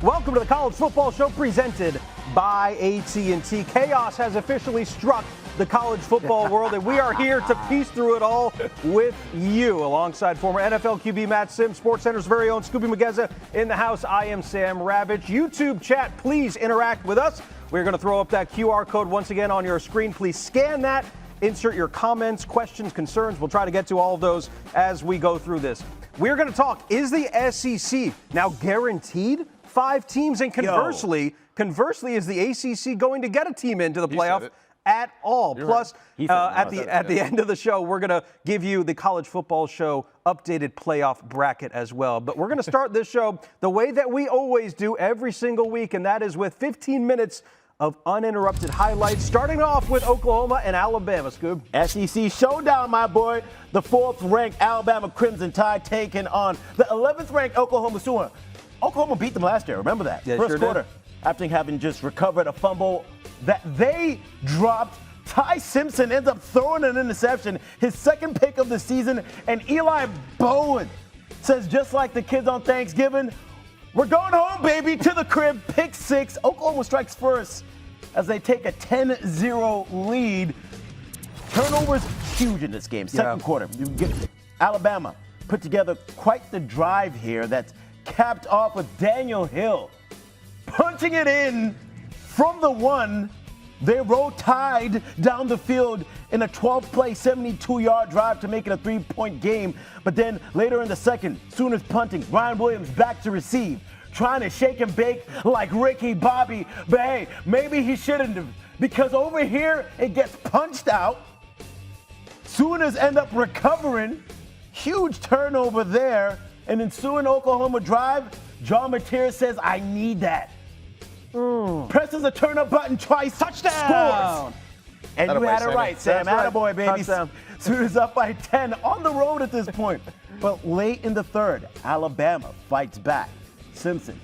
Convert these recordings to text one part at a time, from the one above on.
Welcome to the College Football Show presented by AT&T. Chaos has officially struck the college football world, and we are here to piece through it all with you. Alongside former NFL QB Matt Sims, SportsCenter's very own Skubie Mageza in the house. I am Sam Ravech. YouTube chat, please interact with us. We're going to throw up that QR code once again on your screen. Please scan that. Insert your comments, questions, concerns. We'll try to get to all of those as we go through this. We're going to talk, is the SEC now guaranteed 5 teams? And conversely, is the ACC going to get a team into the playoff at all? Plus, at the end of the show, we're going to give you the College Football Show updated playoff bracket as well. But we're going to start this show the way that we always do every single week, and that is with 15 minutes of uninterrupted highlights, starting off with Oklahoma and Alabama. Scoob. SEC showdown, my boy. The 4th-ranked Alabama Crimson Tide taking on the 11th-ranked Oklahoma Sooners. Oklahoma beat them last year. Remember that? Yeah, First sure quarter, after having just recovered a fumble that they dropped. Ty Simpson ends up throwing an interception, his 2nd pick of the season, and Eli Bowen says, just like the kids on Thanksgiving, we're going home, baby, to the crib. Pick 6. Oklahoma strikes first as they take a 10-0 lead. Turnovers huge in this game. Second quarter. Alabama put together quite the drive here that's capped off with Daniel Hill punching it in from the 1. They roll Tide down the field in a 12-play, 72-yard drive to make it a 3-point game. But then later in the second, Sooners punting. Ryan Williams back to receive, trying to shake and bake like Ricky Bobby. But hey, maybe he shouldn't have, because over here it gets punched out. Sooners end up recovering. Huge turnover there. And ensuing Oklahoma drive, John Mateer says, I need that. Presses a turn-up button twice. Touchdown! Scores. And you had it right, Sam. Attaboy, baby. Sooners up by 10 on the road at this point. But late in the third, Alabama fights back. Simpson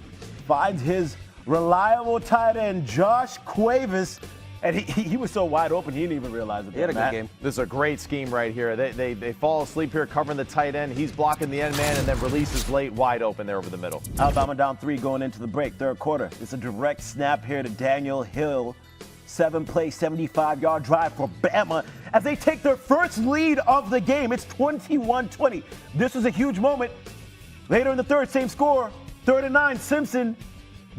finds his reliable tight end, Josh Cuevas, and he was so wide open he didn't even realize it. He had a good game. This is a great scheme right here. They fall asleep here covering the tight end. He's blocking the end man and then releases late, wide open there over the middle. Alabama down 3 going into the break, third quarter. It's a direct snap here to Daniel Hill. 7-play, 75-yard drive for Bama as they take their first lead of the game. It's 21-20. This is a huge moment. Later in the third, same score. 3rd and 9, Simpson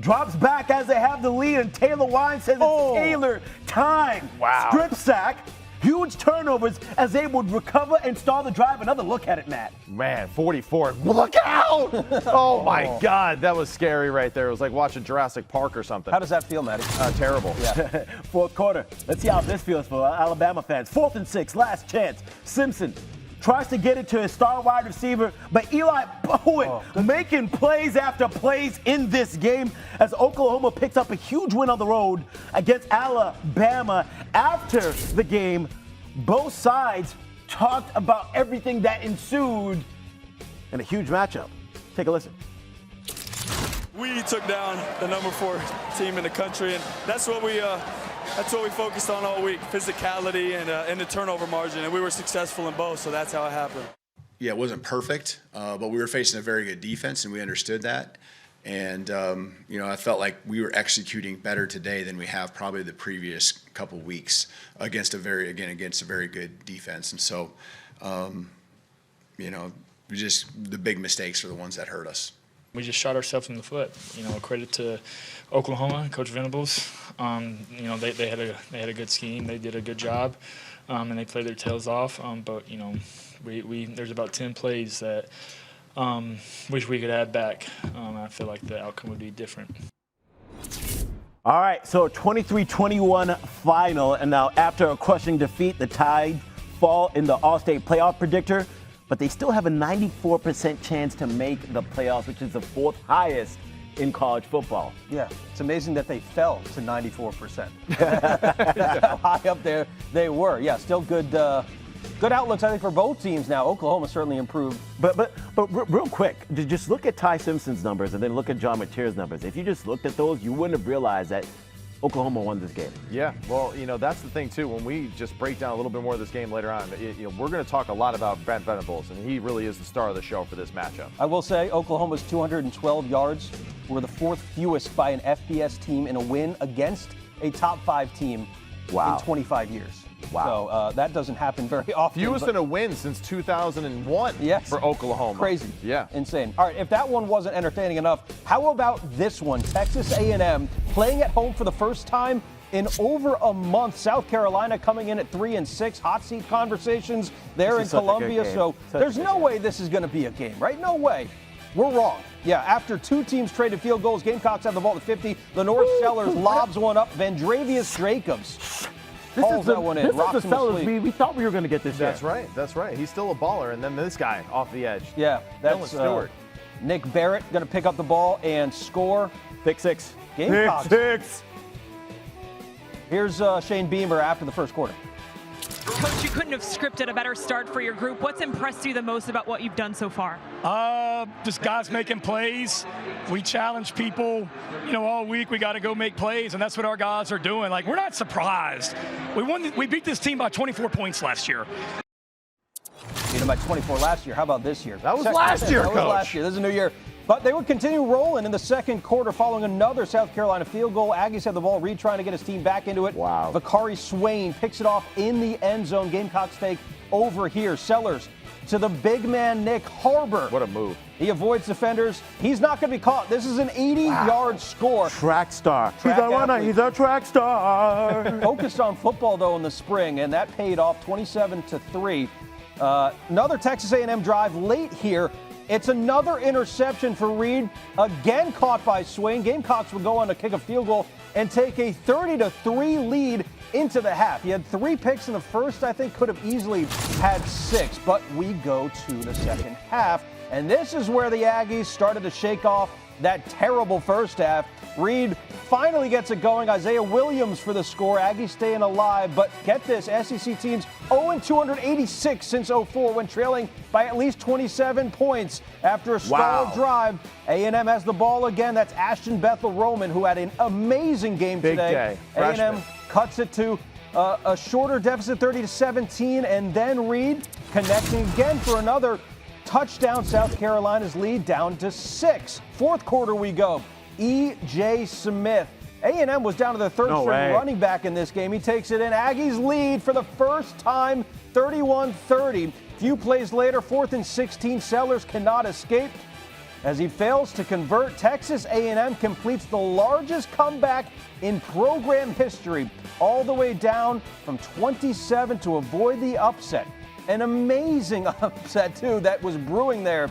drops back as they have the lead, and Taylor Wine says it's Taylor time. Wow. Strip sack. Huge turnovers as they would recover and stall the drive. Another look at it, Matt. Man, 44. Look out! Oh, my God. That was scary right there. It was like watching Jurassic Park or something. How does that feel, Matty? Terrible. Yeah. Fourth quarter. Let's see how this feels for Alabama fans. 4th and 6, last chance. Simpson tries to get it to his star wide receiver, but Eli Bowen making plays after plays in this game as Oklahoma picks up a huge win on the road against Alabama. After the game, both sides talked about everything that ensued in a huge matchup. Take a listen. We took down the number 4 team in the country, and that's what we focused on all week, physicality and the turnover margin, and we were successful in both, so that's how it happened. Yeah, it wasn't perfect, but we were facing a very good defense, and we understood that. And, I felt like we were executing better today than we have probably the previous couple weeks against a very good defense. And so, the big mistakes are the ones that hurt us. We just shot ourselves in the foot. Credit to Oklahoma, Coach Venables. They had a good scheme. They did a good job, and they played their tails off. But there's about 10 plays that wish we could add back. I feel like the outcome would be different. All right, so 23-21 final, and now after a crushing defeat, the Tide fall in the All-State playoff predictor. But they still have a 94% chance to make the playoffs, which is the 4th highest in college football. Yeah, it's amazing that they fell to 94%. How high up there they were. Yeah, still good outlooks, I think, for both teams now. Oklahoma certainly improved. But real quick, just look at Ty Simpson's numbers and then look at John Mateer's numbers. If you just looked at those, you wouldn't have realized that Oklahoma won this game. Yeah, well, that's the thing, too. When we just break down a little bit more of this game later on, we're going to talk a lot about Brent Venables, and he really is the star of the show for this matchup. I will say Oklahoma's 212 yards were the 4th fewest by an FBS team in a win against a top 5 team in 25 years. Wow. So that doesn't happen very often. Fewest in a win since 2001 for Oklahoma. Crazy. Yeah. Insane. All right, if that one wasn't entertaining enough, how about this one? Texas A&M playing at home for the first time in over a month. South Carolina coming in at 3-6. Hot seat conversations there in Columbia. So there's no way this is going to be a game, right? No way. We're wrong. Yeah, after 2 teams traded field goals, Gamecocks have the ball at 50. The North Sellers lobs one up. Vendravius Jacobs hauls that one in. This is the Sellers we thought we were going to get this year. That's right. That's right. He's still a baller. And then this guy off the edge. Yeah, that's Stewart. Nick Barrett going to pick up the ball and score. Pick 6. Gamecocks. Pick 6. Here's Shane Beamer after the first quarter. Coach, you couldn't have scripted a better start for your group. What's impressed you the most about what you've done so far? Just guys making plays. We challenge people, all week. We got to go make plays, and that's what our guys are doing. Like, we're not surprised. We beat this team by 24 points last year. Beat them by 24 last year. How about this year? That was last year, Coach. That was last year. This is a new year. But they would continue rolling in the second quarter following another South Carolina field goal. Aggies had the ball. Reed trying to get his team back into it. Wow. Vakari Swain picks it off in the end zone. Gamecocks take over here. Sellers to the big man, Nick Harbor. What a move. He avoids defenders. He's not going to be caught. This is an 80-yard score. Track star. He's a track star. Focused on football, though, in the spring, and that paid off 27-3. Another Texas A&M drive late here. It's another interception for Reed, again caught by Swain. Gamecocks would go on to kick a field goal and take a 30-3 lead into the half. He had 3 picks in the first, I think could have easily had 6, but we go to the second half. And this is where the Aggies started to shake off that terrible first half. Reed finally gets it going. Isaiah Williams for the score. Aggies staying alive, but get this, SEC teams 0-286 since 04 when trailing by at least 27 points after a stalled drive. A&M has the ball again. That's Ashton Bethel-Roman, who had an amazing game today. A&M cuts it to a shorter deficit, 30-17, and then Reed connecting again for another touchdown. South Carolina's lead down to 6. Fourth quarter we go. E.J. Smith. A&M was down to their third string running back in this game. He takes it in. Aggies lead for the first time, 31-30. Few plays later, 4th and 16. Sellers cannot escape. As he fails to convert, Texas A&M completes the largest comeback in program history, all the way down from 27 to avoid the upset. An amazing upset, too, that was brewing there.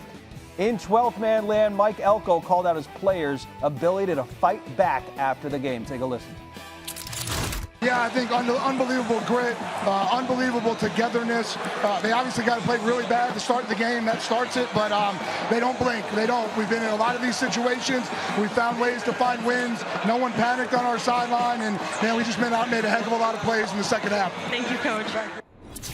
In 12th man land, Mike Elko called out his players' ability to fight back after the game. Take a listen. Yeah, I think unbelievable grit, unbelievable togetherness. They obviously got to play really bad to start the game. That starts it, but they don't blink. They don't. We've been in a lot of these situations. We found ways to find wins. No one panicked on our sideline, and man, we just made a heck of a lot of plays in the second half. Thank you, Coach.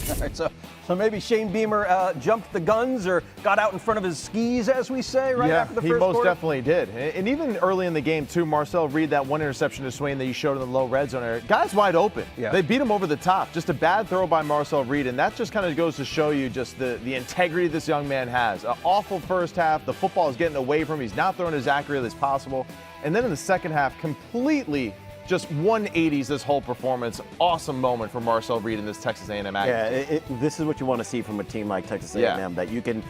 All right, so maybe Shane Beamer jumped the guns or got out in front of his skis, as we say, right after the first quarter. Yeah, he most definitely did. And even early in the game, too, Marcel Reed, that one interception to Swain that you showed in the low red zone area, guys wide open. Yeah. They beat him over the top. Just a bad throw by Marcel Reed, and that just kind of goes to show you just the integrity this young man has. An awful first half. The football is getting away from him. He's not throwing as accurately as possible. And then in the second half, completely just 180s this whole performance. Awesome moment for Marcel Reed in this Texas A&M Aggies. Yeah, this is what you want to see from a team like Texas A&M, that you can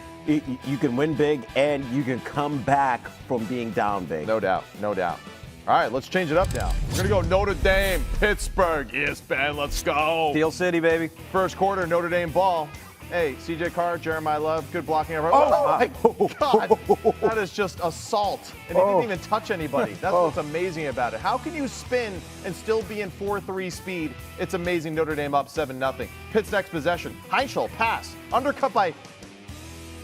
win big and you can come back from being down big. No doubt, no doubt. All right, let's change it up now. We're going to go Notre Dame, Pittsburgh, ESPN, let's go. Steel City, baby. First quarter, Notre Dame ball. Hey, CJ Carr, Jeremiah Love, good blocking. Oh, God, that is just assault. And he didn't even touch anybody. That's what's amazing about it. How can you spin and still be in 4-3 speed? It's amazing. Notre Dame up 7-0. Pitt's next possession. Heinschel, pass. Undercut by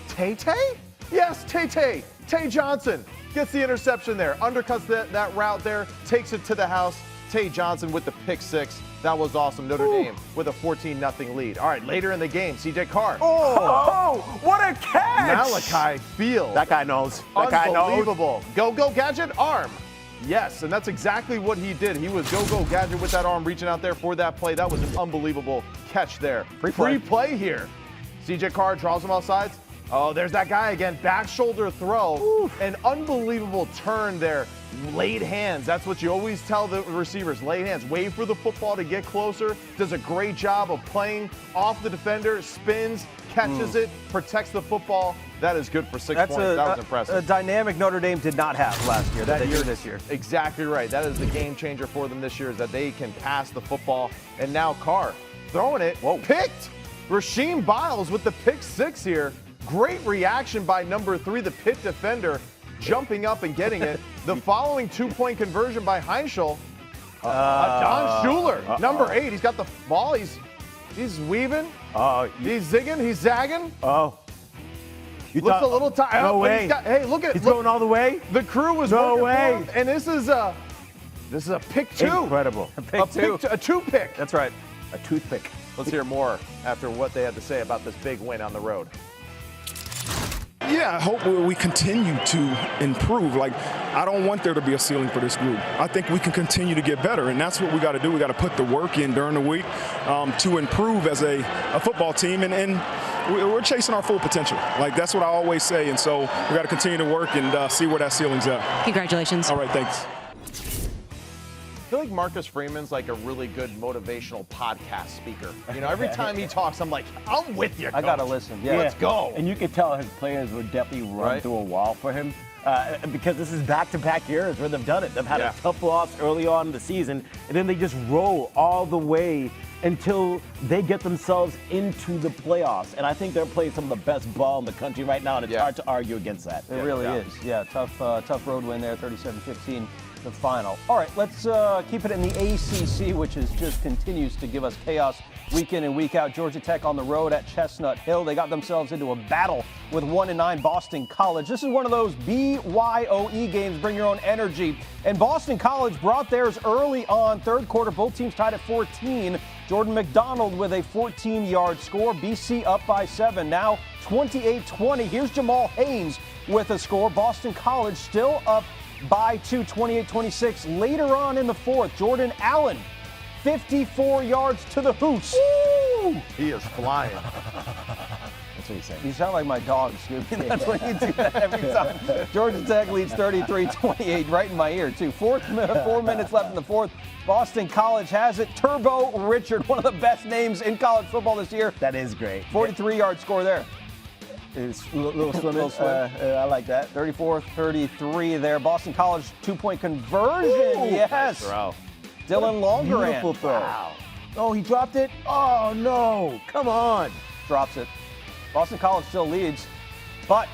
Tay-Tay? Yes, Tay-Tay. Tay Johnson gets the interception there. Undercuts that route there, takes it to the house. Tay Johnson with the pick 6. That was awesome. Notre Dame with a 14-0 lead. All right, later in the game, CJ Carr. Oh, what a catch! Malachi Field. That guy knows. That guy knows. Unbelievable. Go, Gadget, arm. Yes, and that's exactly what he did. He was go gadget with that arm, reaching out there for that play. That was an unbelievable catch there. Free play here. CJ Carr draws him outside. Oh, there's that guy again. Back shoulder throw. Oof. An unbelievable turn there. Laid hands. That's what you always tell the receivers. Laid hands. Wait for the football to get closer. Does a great job of playing off the defender. Spins, catches it, protects the football. That is good for 6 points. That was impressive. A dynamic Notre Dame did not have last year. That year, this year. Exactly right. That is the game changer for them this year, is that they can pass the football. And now Carr throwing it. Whoa. Picked. Rasheem Biles with the pick 6 here. Great reaction by number 3, the Pitt defender, jumping up and getting it. The following 2-point conversion by Heinschel. Don Schuler, number 8. He's got the ball. He's weaving. He's zigging. He's zagging. Looks a little tired. No way. Hey, look at it. He's going all the way? The crew was no working way. for him, and this is a pick 2. Incredible. A 2 pick. That's right. A toothpick. Let's hear more after what they had to say about this big win on the road. Yeah, I hope we continue to improve. Like, I don't want there to be a ceiling for this group. I think we can continue to get better, and that's what we got to do. We got to put the work in during the week to improve as a football team, and we're chasing our full potential. Like, that's what I always say, and so we got to continue to work and see where that ceiling's at. Congratulations. All right, thanks. I feel like Marcus Freeman's like a really good motivational podcast speaker. You know, every time he talks, I'm like, I'm with you, Coach. I got to listen. Yeah. Let's go. And you could tell his players would definitely run through a wall for him because this is back-to-back years where they've done it. They've had a tough loss early on in the season, and then they just roll all the way until they get themselves into the playoffs. And I think they're playing some of the best ball in the country right now, and it's hard to argue against that. It really is. Yeah, tough road win there, 37-15. The final. All right, let's keep it in the ACC, which just continues to give us chaos week in and week out. Georgia Tech on the road at Chestnut Hill. They got themselves into a battle with 1-9 Boston College. This is one of those BYOE games, bring your own energy. And Boston College brought theirs early on, third quarter. Both teams tied at 14. Jordan McDonald with a 14-yard score. BC up by 7. Now 28-20. Here's Jamal Haynes with a score. Boston College still up by 2, 28-26. Later on in the fourth, Jordan Allen, 54 yards to the hoose. Woo! He is flying. That's what he said. You sound like my dog, Scooby. That's when you do that every time. Georgia Tech leads 33-28, right in my ear, too. 4 minutes left in the fourth. Boston College has it. Turbo Richard, one of the best names in college football this year. That is great. 43-yard score there. It's a little slim. I like that. 34-33 there. Boston College 2-point conversion. Yes. Nice throw. Dylan Longeran. Beautiful throw. Wow. Oh, he dropped it? Oh, no. Come on. Drops it. Boston College still leads, but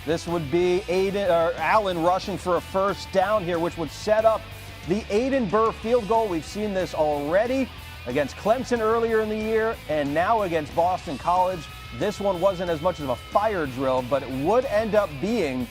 this would be Allen rushing for a first down here, which would set up the Aiden Burr field goal. We've seen this already against Clemson earlier in the year and now against Boston College. This one wasn't as much of a fire drill, but it would end up being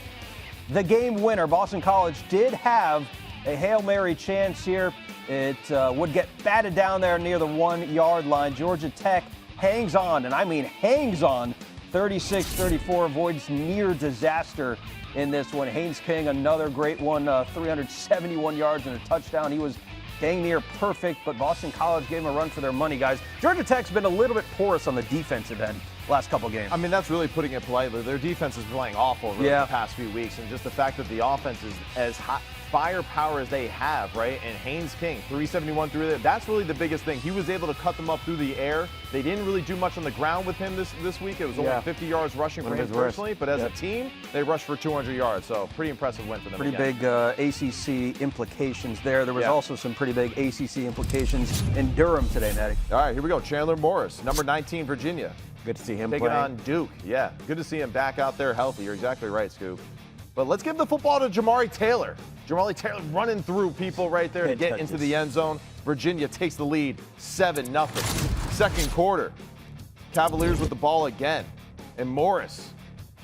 the game winner. Boston College did have a Hail Mary chance here. It would get batted down there near the 1-yard line. Georgia Tech hangs on, and I mean hangs on. 36-34, avoids near disaster in this one. Haynes King, another great one, 371 yards and a touchdown. He was dang near perfect, but Boston College gave them a run for their money, guys. Georgia Tech's been a little bit porous on the defensive end last couple games. I mean, that's really putting it politely. Their defense is playing awful really the past few weeks, and just the fact that the offense is as hot firepower as they have, right? And Haynes King, 371 through there. That's really the biggest thing. He was able to cut them up through the air. They didn't really do much on the ground with him this week. It was only 50 yards rushing for him personally, but as a team, they rushed for 200 yards. So pretty impressive win for them. Pretty big ACC implications there. There was also some pretty big ACC implications in Durham today, Natty. All right, here we go. Chandler Morris, number 19, Virginia. Good to see him taking play. on Duke. Yeah, good to see him back out there healthy. You're exactly right, Scoop. But let's give the football to Jamari Taylor. Jamari Taylor running through people right there to get into the end zone. Virginia takes the lead, 7-0. Second quarter, Cavaliers with the ball again. And Morris,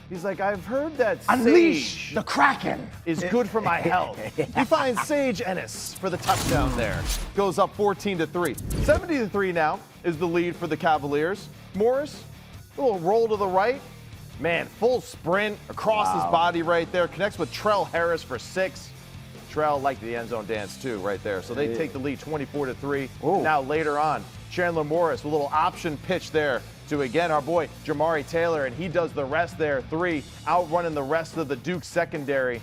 he's like, I've heard that Unleash Sage the Kraken is good for my health. He finds Sage Ennis for the touchdown there. Goes up 14-3. 70-3 now is the lead for the Cavaliers. Morris, a little roll to the right. Man, full sprint across his body right there. Connects with Trell Harris for 6. Trell liked the end zone dance too, right there. So they take the lead 24-3. Ooh. Now later on, Chandler Morris, a little option pitch there to, again, our boy Jamari Taylor, and he does the rest there. 3, outrunning the rest of the Duke secondary.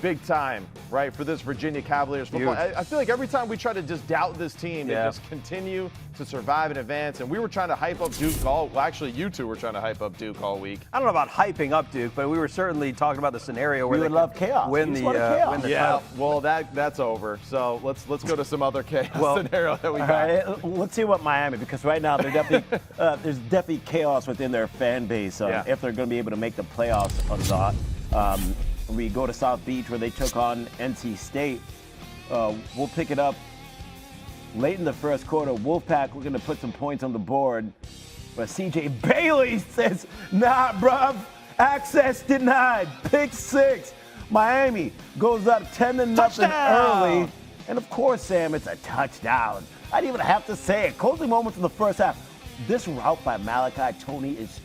Big time, right, for this Virginia Cavaliers football. I feel like every time we try to just doubt this team, they just continue to survive and advance. And we were trying to hype up Duke actually, you two were trying to hype up Duke all week. I don't know about hyping up Duke, but we were certainly talking about the scenario where We they would love chaos. win We the, just wanted chaos. win the Yeah, title. well, that's over. So let's go to some other chaos scenario that we got. All right, let's see what Miami, because right now they're definitely there's definitely chaos within their fan base if they're going to be able to make the playoffs or not. We go to South Beach where they took on NC State. We'll pick it up late in the first quarter. Wolfpack looking to put some points on the board, but CJ Bailey says, "Nah, bruv, access denied." Pick 6. Miami goes up 10-0 early, and of course, Sam, it's a touchdown. I didn't even have to say it. Closing moments in the first half. This route by Malachi Tony is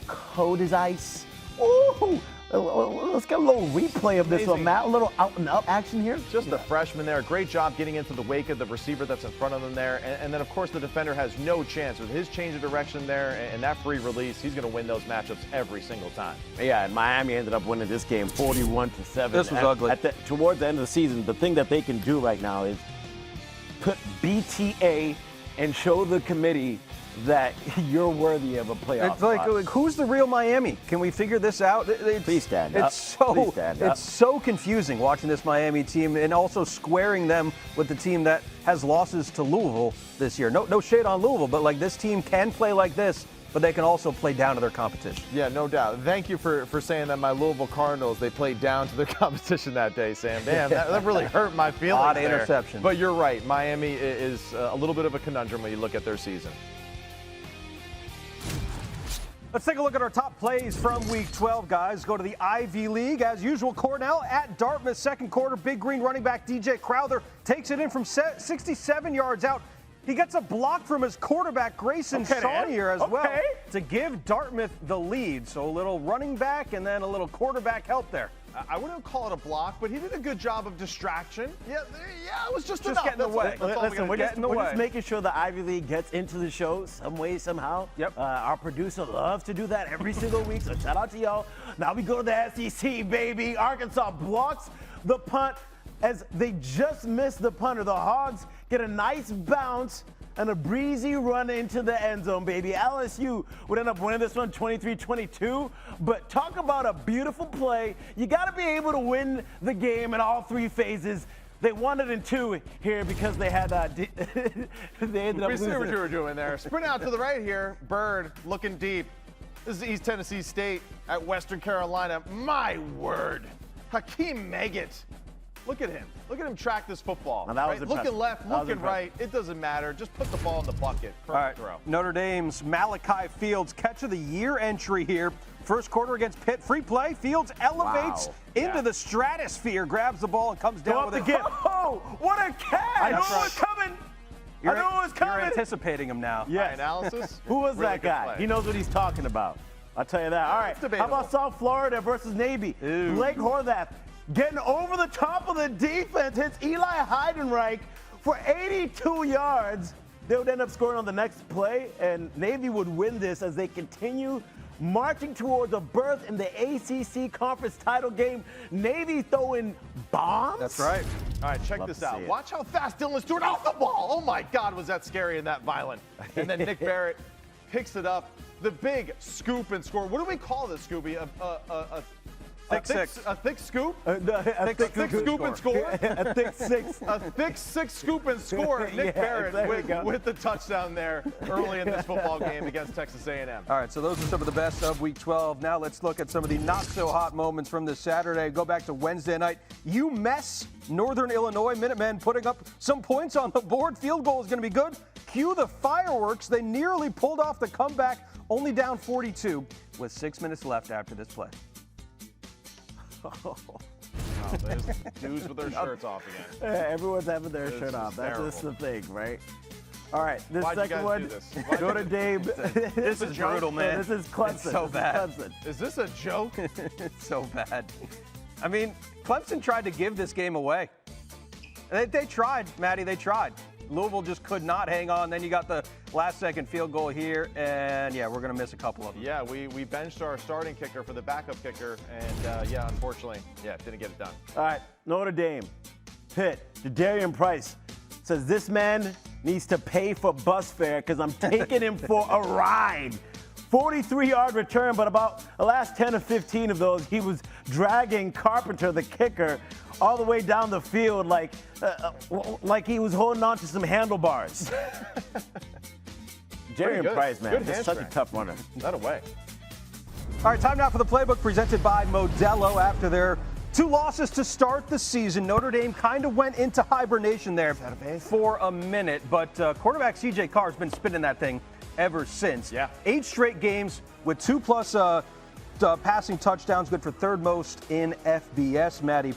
cold as ice. Ooh. Let's get a little replay of this one, Matt. A little out and up action here. Just the freshman there. Great job getting into the wake of the receiver that's in front of them there. And then, of course, the defender has no chance. With his change of direction there and that free release, he's going to win those matchups every single time. Yeah, and Miami ended up winning this game 41-7. This was ugly. Towards the end of the season, the thing that they can do right now is put BTA and show the committee that you're worthy of a playoff It's like, spot. who's the real Miami? Can we figure this out? Please stand up. Please stand up. It's so confusing watching this Miami team and also squaring them with the team that has losses to Louisville this year. No shade on Louisville, but like this team can play like this, but they can also play down to their competition. Yeah, no doubt. Thank you for saying that my Louisville Cardinals, they played down to their competition that day, Sam. Damn, that really hurt my feelings. A lot of there. interceptions. But you're right. Miami is a little bit of a conundrum when you look at their season. Let's take a look at our top plays from Week 12, guys. Go to the Ivy League. As usual, Cornell at Dartmouth, second quarter. Big Green running back DJ Crowther takes it in from 67 yards out. He gets a block from his quarterback, Grayson Saunier, as well, to give Dartmouth the lead. So a little running back and then a little quarterback help there. I wouldn't call it a block, but he did a good job of distraction. Yeah, it was just enough. Getting in the way. Listen, we're just making sure the Ivy League gets into the show some way, somehow. Yep. Our producer loves to do that every single week, so shout out to y'all. Now we go to the SEC, baby. Arkansas blocks the punt as they just missed the punter. The Hogs get a nice bounce and a breezy run into the end zone, baby. LSU would end up winning this one 23-22, but talk about a beautiful play. You got to be able to win the game in all 3 phases. They won it in 2 here because they had they ended up We see losing. what you were doing there. Sprint out to the right here. Bird looking deep. This is East Tennessee State at Western Carolina. My word. Hakeem Meggett. Look at him. Look at him track this football. Now that was Right? impressive. Looking left, That was looking impressive. right. It doesn't matter. Just put the ball in the bucket. Perfect All right, throw. Notre Dame's Malachi Fields, catch of the year entry here. First quarter against Pitt, free play. Fields elevates into the stratosphere, grabs the ball and comes down with the it. gift. Oh, what a catch! I knew it was coming. I knew it was coming. You're anticipating him now. Yes. Analysis. Who was Really that good guy? play. He knows what he's talking about. I'll tell you that. All right. It's debatable. How about South Florida versus Navy? Blake Horvath getting over the top of the defense, hits Eli Heidenreich for 82 yards. They would end up scoring on the next play, and Navy would win this as they continue marching towards a berth in the ACC Conference title game. Navy throwing bombs. That's right. All right, check Love this to out. see it. Watch how fast Dylan Stewart off the ball. Oh my God, was that scary and that violent? And then Nick Barrett picks it up. The big scoop and score. What do we call this, Scooby? A thick scoop? A thick scoop and score? A thick 6. A thick 6 scoop and score. Nick there we go. Barrett with the touchdown there early in this football game against Texas A&M. All right, so those are some of the best of Week 12. Now let's look at some of the not-so-hot moments from this Saturday. Go back to Wednesday night. UMass, Northern Illinois Minutemen putting up some points on the board. Field goal is going to be good. Cue the fireworks. They nearly pulled off the comeback, only down 42 with 6 minutes left after this play. Wow, there's dudes with their shirts off again. Everyone's having their This shirt is off. That's just the terrible. thing, right? All right, this Why'd you second guys one, do this? Why'd you Notre Dame. This is brutal, man. This is Clemson. It's so This is bad. Clemson. Is this a joke? It's so bad. I mean, Clemson tried to give this game away. They tried, Maddie, they tried. Louisville just could not hang on. Then you got the last-second field goal here, and, yeah, we're going to miss a couple of them. Yeah, we benched our starting kicker for the backup kicker, and, yeah, unfortunately, didn't get it done. All right, Notre Dame, Pitt, Jadarian Price says this man needs to pay for bus fare because I'm taking him for a ride. 43-yard return, but about the last 10 or 15 of those, he was dragging Carpenter, the kicker, all the way down the field like he was holding on to some handlebars. Jadarian Price, man, just such a tough runner. Not away. All right, time now for the playbook presented by Modelo. After their 2 losses to start the season, Notre Dame kind of went into hibernation there for a minute, but quarterback C.J. Carr has been spinning that thing ever since. Yeah. 8 straight games with 2+ passing touchdowns, good for 3rd most in FBS. Maddie,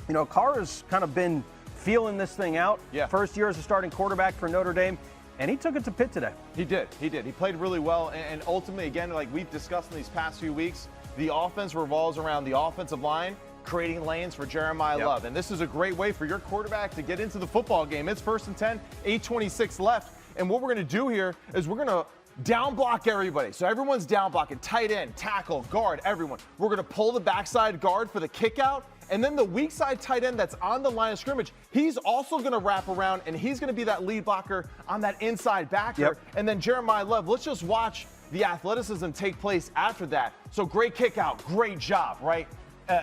you know, Carr has kind of been feeling this thing out. Yeah. First year as a starting quarterback for Notre Dame, and he took it to Pitt today. He did. He played really well, and ultimately, again, like we've discussed in these past few weeks, the offense revolves around the offensive line, creating lanes for Jeremiah Love. And this is a great way for your quarterback to get into the football game. It's 1st and 10, 8:26 left. And what we're going to do here is we're going to down block everybody. So everyone's down blocking, tight end, tackle, guard, everyone. We're going to pull the backside guard for the kick out. And then the weak side tight end that's on the line of scrimmage, he's also going to wrap around, and he's going to be that lead blocker on that inside backer. Yep. And then Jeremiah Love, let's just watch the athleticism take place after that. So great kick out, great job, right?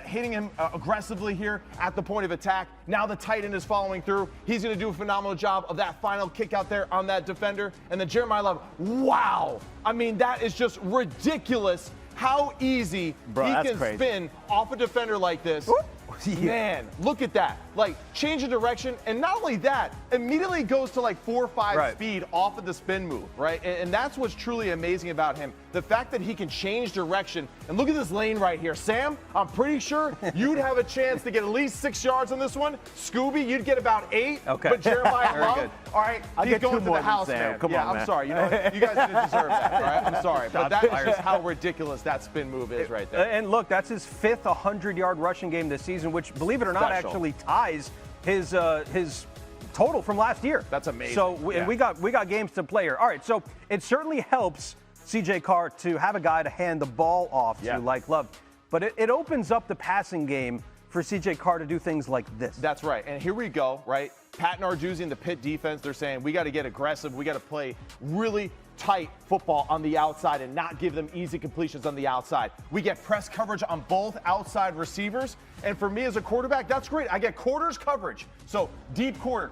Hitting him aggressively here at the point of attack. Now the tight end is following through. He's going to do a phenomenal job of that final kick out there on that defender. And then Jeremiah Love, wow. I mean, that is just ridiculous how easy he can spin off a defender like this. Man, look at that. Like, change of direction. And not only that, immediately goes to like 4 or 5 speed off of the spin move, right? And that's what's truly amazing about him. The fact that he can change direction. And look at this lane right here. Sam, I'm pretty sure you'd have a chance to get at least 6 yards on this one. Scooby, you'd get about 8. Okay. But Jeremiah Love, good. all right, I'll he's get going 2 to more the than house, Sam. man. Come yeah, on, I'm man. sorry. You know, you guys didn't deserve that, all right? I'm sorry. But that is just how ridiculous that spin move is right there. And look, that's his 5th 100-yard rushing game this season, which, believe it or not, actually ties his total from last year. That's amazing. So and we got games to play here. All right, so it certainly helps C.J. Carr to have a guy to hand the ball off to like Love. But it opens up the passing game for C.J. Carr to do things like this. That's right. And here we go, right? Pat Narduzzi and the Pitt defense, they're saying we got to get aggressive. We got to play really tight football on the outside and not give them easy completions on the outside. We get press coverage on both outside receivers. And for me as a quarterback, that's great. I get quarters coverage. So deep quarter,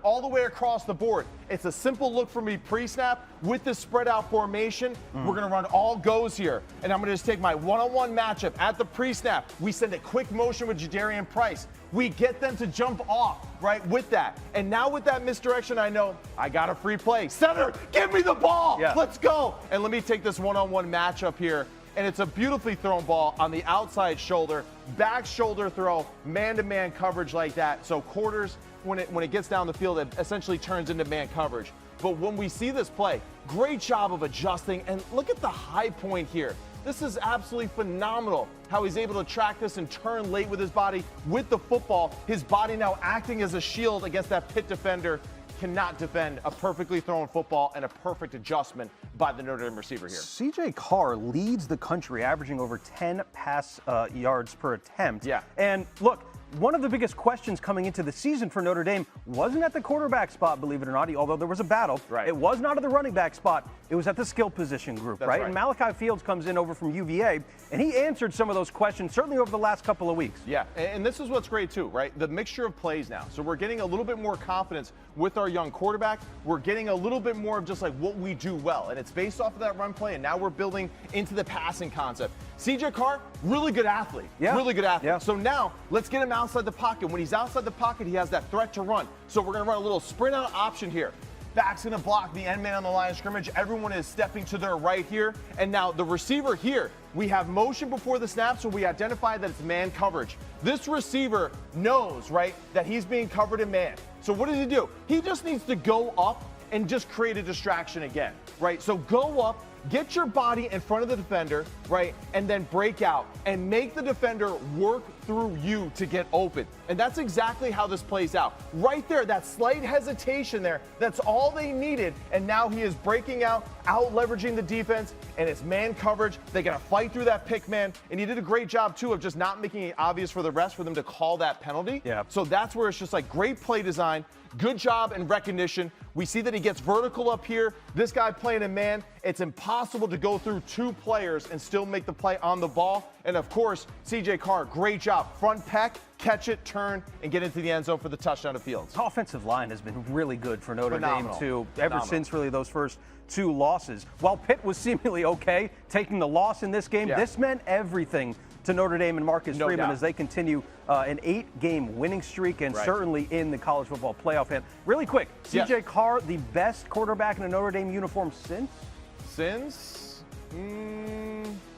all the way across the board. It's a simple look for me pre-snap with the spread out formation. We're going to run all goes here. And I'm going to just take my one-on-one matchup at the pre-snap. We send a quick motion with Jadarian Price. We get them to jump off, right, with that. And now with that misdirection, I know I got a free play. Center, give me the ball. Yeah. Let's go. And let me take this one-on-one matchup here. And it's a beautifully thrown ball on the outside shoulder, back shoulder throw, man-to-man coverage like that. So quarters, when it gets down the field, it essentially turns into man coverage. But when we see this play, great job of adjusting. And look at the high point here. This is absolutely phenomenal how he's able to track this and turn late with his body with the football. His body now acting as a shield against that Pitt defender. Cannot defend a perfectly thrown football and a perfect adjustment by the Notre Dame receiver here. C.J. Carr leads the country, averaging over 10 pass yards per attempt. Yeah. And look, one of the biggest questions coming into the season for Notre Dame wasn't at the quarterback spot, believe it or not, although there was a battle. Right. It was not at the running back spot. It was at the skill position group, right? And Malachi Fields comes in over from UVA, and he answered some of those questions, certainly over the last couple of weeks. Yeah, and this is what's great too, right? The mixture of plays now. So we're getting a little bit more confidence with our young quarterback. We're getting a little bit more of just like what we do well, and it's based off of that run play, and now we're building into the passing concept. C.J. Carr, really good athlete. Yeah. Really good athlete. Yeah. So now let's get him outside the pocket. When he's outside the pocket, he has that threat to run. So we're going to run a little sprint out option here. Back's going to block the end man on the line of scrimmage. Everyone is stepping to their right here. And now the receiver here, we have motion before the snap, so we identify that it's man coverage. This receiver knows, right, that he's being covered in man. So what does he do? He just needs to go up and just create a distraction again, right? So go up Get your body in front of the defender, right, and then break out and make the defender work through you to get open. And that's exactly how this plays out. Right there, that slight hesitation there, that's all they needed. And now he is breaking out leveraging the defense, and it's man coverage. They got to fight through that pick man. And he did a great job, too, of just not making it obvious for the rest for them to call that penalty. Yeah. So that's where it's just like great play design. Good job and recognition. We see that he gets vertical up here. This guy playing in man, it's impossible to go through two players and still make the play on the ball. And of course, CJ Carr, great job. Front peck, catch it, turn, and get into the end zone for the touchdown to Fields. The offensive line has been really good for Notre Phenomenal. Dame, too, ever since really those first two losses. While Pitt was seemingly okay taking the loss in this game, this meant everything to Notre Dame and Marcus Freeman as they continue an 8-game winning streak and certainly in the college football playoff. And really quick, CJ Carr, the best quarterback in a Notre Dame uniform since?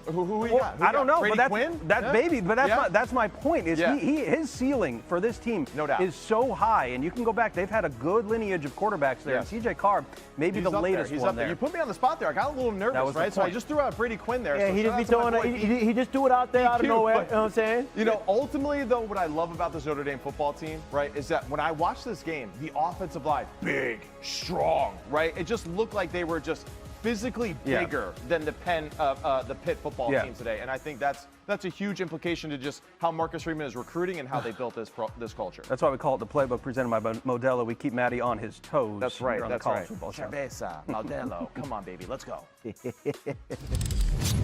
Who you got? I don't know, Brady but Quinn? that's my point. Is his ceiling for this team is so high, and you can go back. They've had a good lineage of quarterbacks there. And CJ Carr, maybe the latest one there. You put me on the spot there. I got a little nervous, right? So I just threw out Brady Quinn there. Yeah, so he just be throwing. He just do it out there out of nowhere. You know what I'm saying? You know, ultimately though, what I love about this Notre Dame football team, right, is that when I watched this game, the offensive line, big, strong, right? It just looked like they were just physically bigger than the Pitt football team today, and I think that's a huge implication to just how Marcus Freeman is recruiting and how they built this culture. That's why we call it the playbook presented by Modelo. We keep Maddie on his toes. That's right. That's right. Cerveza, Modelo. Come on, baby, let's go.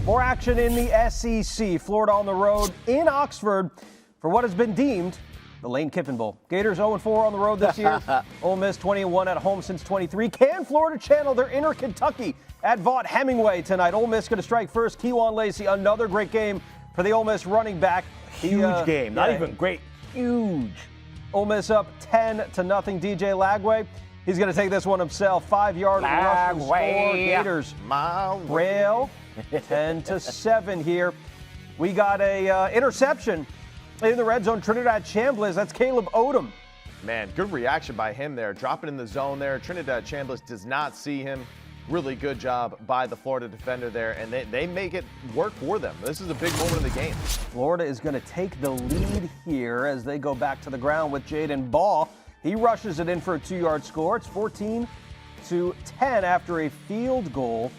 More action in the SEC. Florida on the road in Oxford for what has been deemed the Lane Kiffin Bowl. Gators 0-4 on the road this year. Ole Miss 20-1 at home since 23. Can Florida channel their inner Kentucky at Vaught Hemingway tonight? Ole Miss going to strike first. Kejuan Lacey, another great game for the Ole Miss running back. Huge game, not even great. Huge. Ole Miss up 10-0. DJ Lagway, he's going to take this one himself. 5-yard rushing score. Gators rail 10-7 here. We got a interception in the red zone. Trinidad Chambliss, that's Caleb Odom. Man, good reaction by him there, dropping in the zone there. Trinidad Chambliss does not see him. Really good job by the Florida defender there, and they make it work for them. This is a big moment in the game. Florida is going to take the lead here as they go back to the ground with Jaden Ball. He rushes it in for a 2-yard score. It's 14-10 after a field goal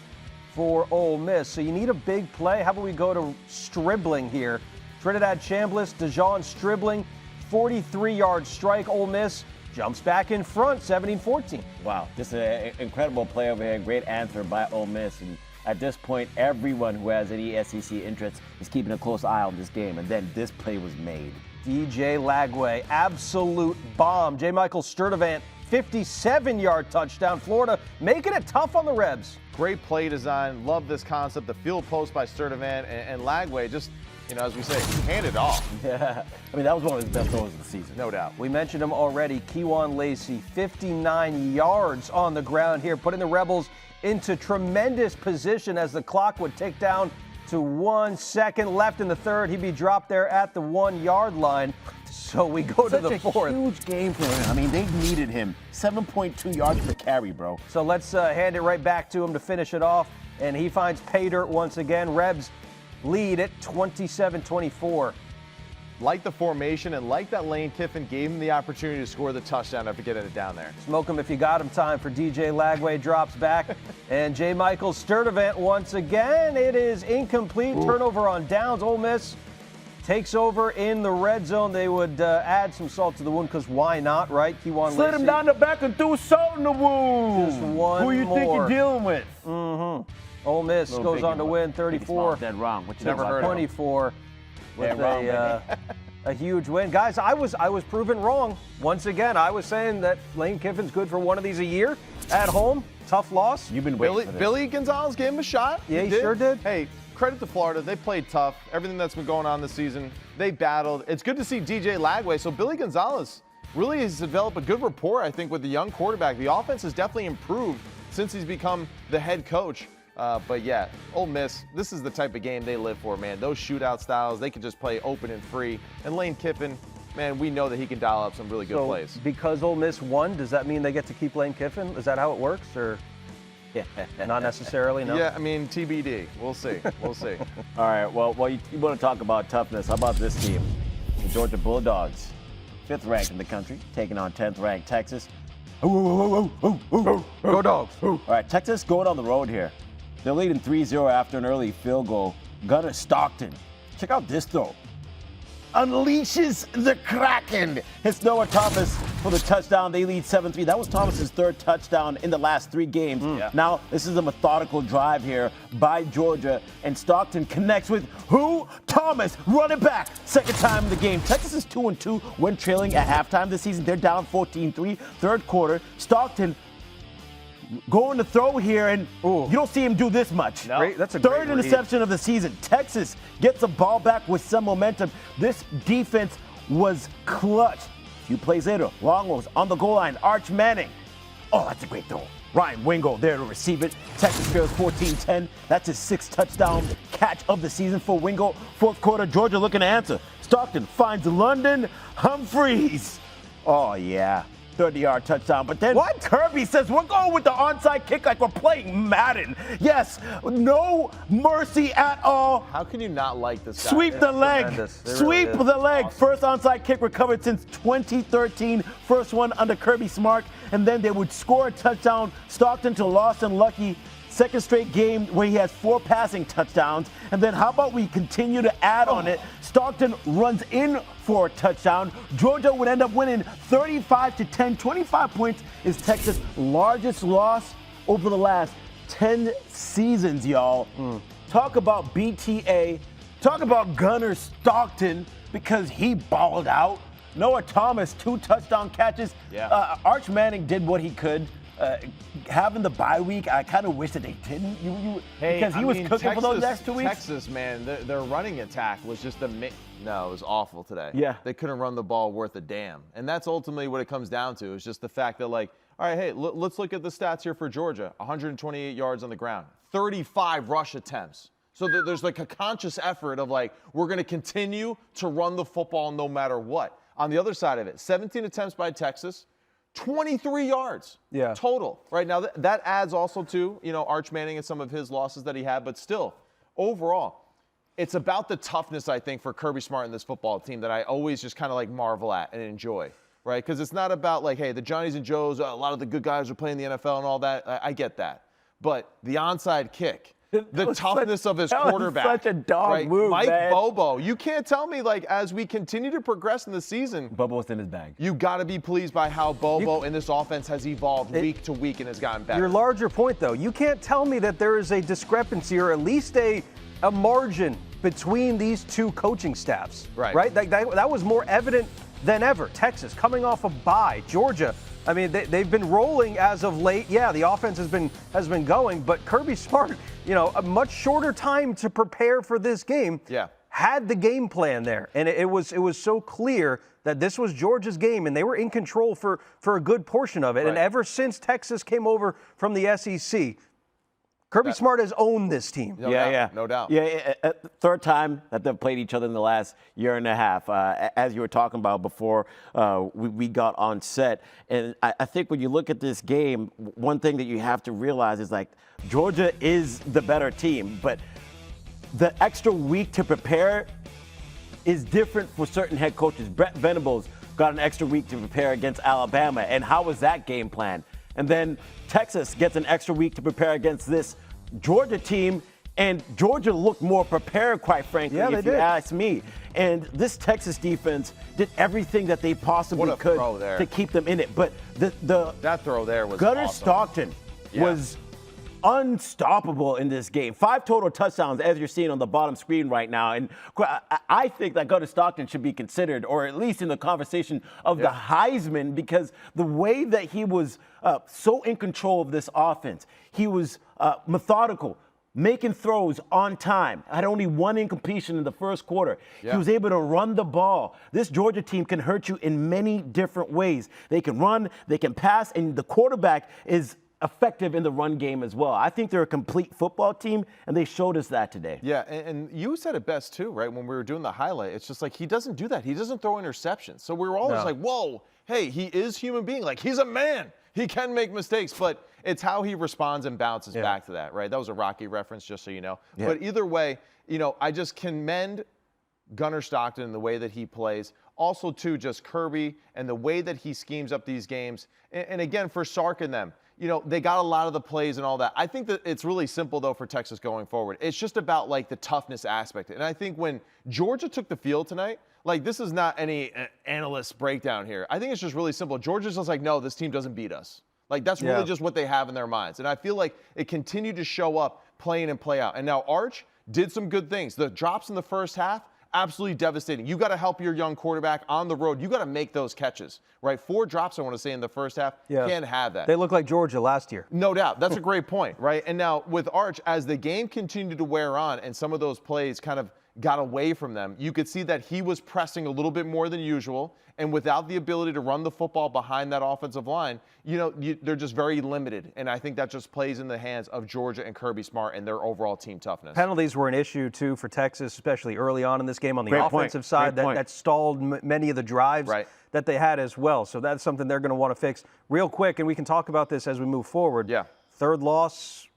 for Ole Miss. So you need a big play. How about we go to Stribling here? Trinidad Chambliss, DeJon Stribling, 43-yard strike. Ole Miss jumps back in front, 17-14. Wow, just an incredible play over here. Great answer by Ole Miss. And at this point, everyone who has any SEC interest is keeping a close eye on this game. And then this play was made. DJ Lagway, absolute bomb. J. Michael Sturdivant, 57-yard touchdown. Florida making it tough on the Rebs. Great play design. Love this concept. The field post by Sturdivant and Lagway just, you know, as we say, hand it off. Yeah, I mean, that was one of his best throws of the season. No doubt. We mentioned him already. Kejuan Lacey, 59 yards on the ground here, putting the Rebels into tremendous position as the clock would tick down to 1 second left in the third. He'd be dropped there at the 1-yard line. So we go to the fourth. Such a huge game for him. I mean, they needed him. 7.2 yards per carry, bro. So let's hand it right back to him to finish it off. And he finds pay dirt once again. Rebs lead at 27-24. Like the formation and like that Lane Kiffin gave him the opportunity to score the touchdown after getting it down there. Smoke him if you got him. Time for DJ Lagway, drops back. And J. Michael Sturdivant once again. It is incomplete. Turnover on downs. Ole Miss takes over in the red zone. They would add some salt to the wound because why not, right? Kejuan Slid him down the back and threw salt in the wound. Just one Who you more. think you're dealing with? Ole Miss goes on to win 34. Dead wrong. What you Never heard of 24 with wrong, a huge win. Guys, I was proven wrong. Once again, I was saying that Lane Kiffin's good for one of these a year at home. Tough loss. You've been waiting for this. Billy Gonzalez gave him a shot. Yeah, he sure did. Hey, credit to Florida. They played tough. Everything that's been going on this season, they battled. It's good to see DJ Lagway. So Billy Gonzalez really has developed a good rapport, I think, with the young quarterback. The offense has definitely improved since he's become the head coach. But yeah, Ole Miss, this is the type of game they live for, man. Those shootout styles, they can just play open and free. And Lane Kiffin, man, we know that he can dial up some really good plays. Because Ole Miss won, does that mean they get to keep Lane Kiffin? Is that how it works? Or Not necessarily, no. Yeah, I mean, TBD. We'll see. We'll see. All right, well, you want to talk about toughness. How about this team? The Georgia Bulldogs, 5th ranked in the country, taking on 10th ranked Texas. Go Dogs. All right, Texas going on the road here. They're leading 3-0 after an early field goal. Gunnar Stockton. Check out this throw. Unleashes the Kraken. Hits Noah Thomas for the touchdown. They lead 7-3. That was Thomas's 3rd touchdown in the last 3 games. Now, this is a methodical drive here by Georgia, and Stockton connects with who? Thomas, running back. 2nd time in the game. Texas is 2-2 when trailing at halftime this season. They're down 14-3. 3rd quarter. Stockton going to throw here, and you don't see him do this much. No. Great, that's a 3rd great interception of the season. Texas gets the ball back with some momentum. This defense was clutch. A few plays later, Longhorns on the goal line. Arch Manning. Oh, that's a great throw. Ryan Wingo there to receive it. Texas trails 14-10. That's his 6th touchdown catch of the season for Wingo. 4th quarter, Georgia looking to answer. Stockton finds London Humphreys. Oh, yeah. 30-yard touchdown. But then Kirby says, we're going with the onside kick like we're playing Madden. Yes, no mercy at all. How can you not like this guy? Sweep the leg. Sweep the leg. Awesome. First onside kick recovered since 2013. First one under Kirby Smart. And then they would score a touchdown. Stockton to Lawson Lucky. 2nd straight game where he has 4 passing touchdowns. And then how about we continue to add on it? Stockton runs in for a touchdown. Georgia would end up winning 35-10. 25 points is Texas' largest loss over the last 10 seasons, y'all. Talk about BTA. Talk about Gunnar Stockton because he balled out. Noah Thomas, 2 touchdown catches. Arch Manning did what he could. Having the bye week, I kind of wish that they didn't. Because he was cooking Texas, for those next 2 weeks. Texas, man, their running attack was just no, it was awful today. Yeah. They couldn't run the ball worth a damn. And that's ultimately what it comes down to, is just the fact that, like, all right, hey, let's look at the stats here for Georgia. 128 yards on the ground, 35 rush attempts. So there's like a conscious effort of, like, we're going to continue to run the football no matter what. On the other side of it, 17 attempts by Texas, 23 yards total. Right now, that adds also to, Arch Manning and some of his losses that he had, but still, overall, it's about the toughness, I think, for Kirby Smart and this football team that I always just kind of like marvel at and enjoy, right? Because it's not about like, hey, the Johnnies and Joes, a lot of the good guys are playing the NFL and all that. I get that. But the onside kick, the toughness of his quarterback. Such a dog move, Mike man. Bobo. You can't tell me, like, as we continue to progress in the season, Bobo's in his bag. You got to be pleased by how Bobo in this offense has evolved week to week and has gotten better. Your larger point, though, you can't tell me that there is a discrepancy or at least a margin between these 2 coaching staffs. Right? That was more evident than ever. Texas coming off a bye. Georgia, I mean, they've been rolling as of late. Yeah, the offense has been going, but Kirby Smart, a much shorter time to prepare for this game. Had the game plan there, and it was so clear that this was Georgia's game, and they were in control for a good portion of it. And ever since Texas came over from the SEC, Kirby Smart has owned this team. No doubt. Yeah, 3rd time that they've played each other in the last year and a half, as you were talking about before we got on set. And I think when you look at this game, one thing that you have to realize is, like, Georgia is the better team, but the extra week to prepare is different for certain head coaches. Brett Venables got an extra week to prepare against Alabama, and how was that game plan? And then Texas gets an extra week to prepare against this Georgia team, and Georgia looked more prepared, quite frankly, if you ask me. And this Texas defense did everything that they possibly could to keep them in it. But that throw there was Gunnar awesome. Stockton was unstoppable in this game. 5 total touchdowns, as you're seeing on the bottom screen right now. And I think that Gunnar Stockton should be considered, or at least in the conversation of the Heisman, because the way that he was so in control of this offense, he was methodical, making throws on time. Had only 1 incompletion in the 1st quarter. He was able to run the ball. This Georgia team can hurt you in many different ways. They can run, they can pass, and the quarterback is effective in the run game as well. I think they're a complete football team, and they showed us that today. Yeah, and you said it best too, right? When we were doing the highlight, it's just like he doesn't do that. He doesn't throw interceptions. So we were always like, whoa, hey, he is human being. Like, he's a man. He can make mistakes, but it's how he responds and bounces back to that, right? That was a Rocky reference, just so you know. Yeah. But either way, I just commend Gunnar Stockton and the way that he plays. Also, too, just Kirby and the way that he schemes up these games. And again, for Sark and them, they got a lot of the plays and all that. I think that it's really simple, though, for Texas going forward. It's just about, like, the toughness aspect. And I think when Georgia took the field tonight, like, this is not any analyst breakdown here. I think it's just really simple. Georgia's just like, no, this team doesn't beat us. Like, that's really just what they have in their minds. And I feel like it continued to show up play in and play out. And now Arch did some good things. The drops in the first half, absolutely devastating. You got to help your young quarterback on the road. You got to make those catches, right? 4 drops, I want to say, in the first half. Can't have that. They look like Georgia last year. No doubt. That's a great point, right? And now with Arch, as the game continued to wear on and some of those plays kind of got away from them, you could see that he was pressing a little bit more than usual. And without the ability to run the football behind that offensive line, they're just very limited. And I think that just plays in the hands of Georgia and Kirby Smart and their overall team toughness. Penalties were an issue, too, for Texas, especially early on in this game on the offensive side. That stalled many of the drives that they had as well. So that's something they're going to want to fix real quick. And we can talk about this as we move forward. Yeah. Third loss,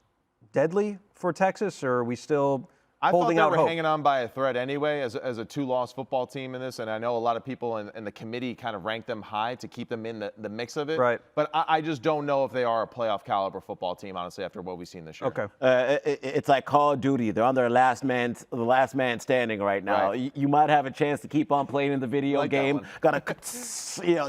deadly for Texas, or are we still I holding thought out they were hope? hanging on by a thread anyway as a 2-loss football team in this, and I know a lot of people in the committee kind of ranked them high to keep them in the mix of it. Right. But I just don't know if they are a playoff caliber football team, honestly, after what we've seen this year. Okay. It's like Call of Duty. They're on their the last man standing right now. Right. You might have a chance to keep on playing in the video game. Gotta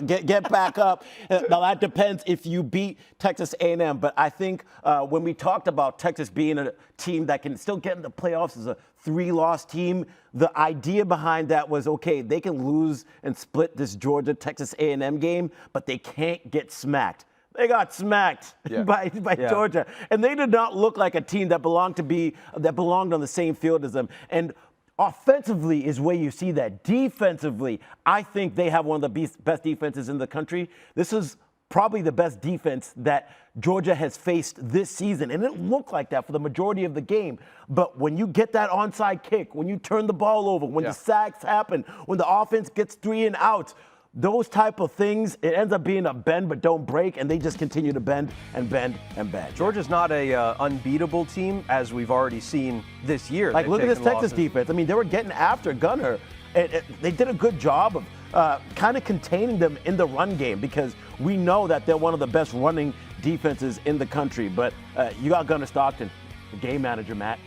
get back up. Now that depends if you beat Texas A&M. But I think when we talked about Texas being a team that can still get in the playoffs as a 3-loss team, the idea behind that was, okay, they can lose and split this Georgia-Texas A&M game, but they can't get smacked. They got smacked by Georgia, and they did not look like a team that belonged on the same field as them. And offensively is where you see that. Defensively, I think they have one of the best defenses in the country. This is probably the best defense that Georgia has faced this season. And it looked like that for the majority of the game. But when you get that onside kick, when you turn the ball over, when the sacks happen, when the offense gets 3 and outs, those type of things, it ends up being a bend but don't break, and they just continue to bend and bend and bend. Georgia's not a unbeatable team, as we've already seen this year. Like, look at this Texas defense. I mean, they were getting after Gunnar. They did a good job of kind of containing them in the run game, because we know that they're one of the best running defenses in the country. But you got Gunnar Stockton, the game manager, Matt.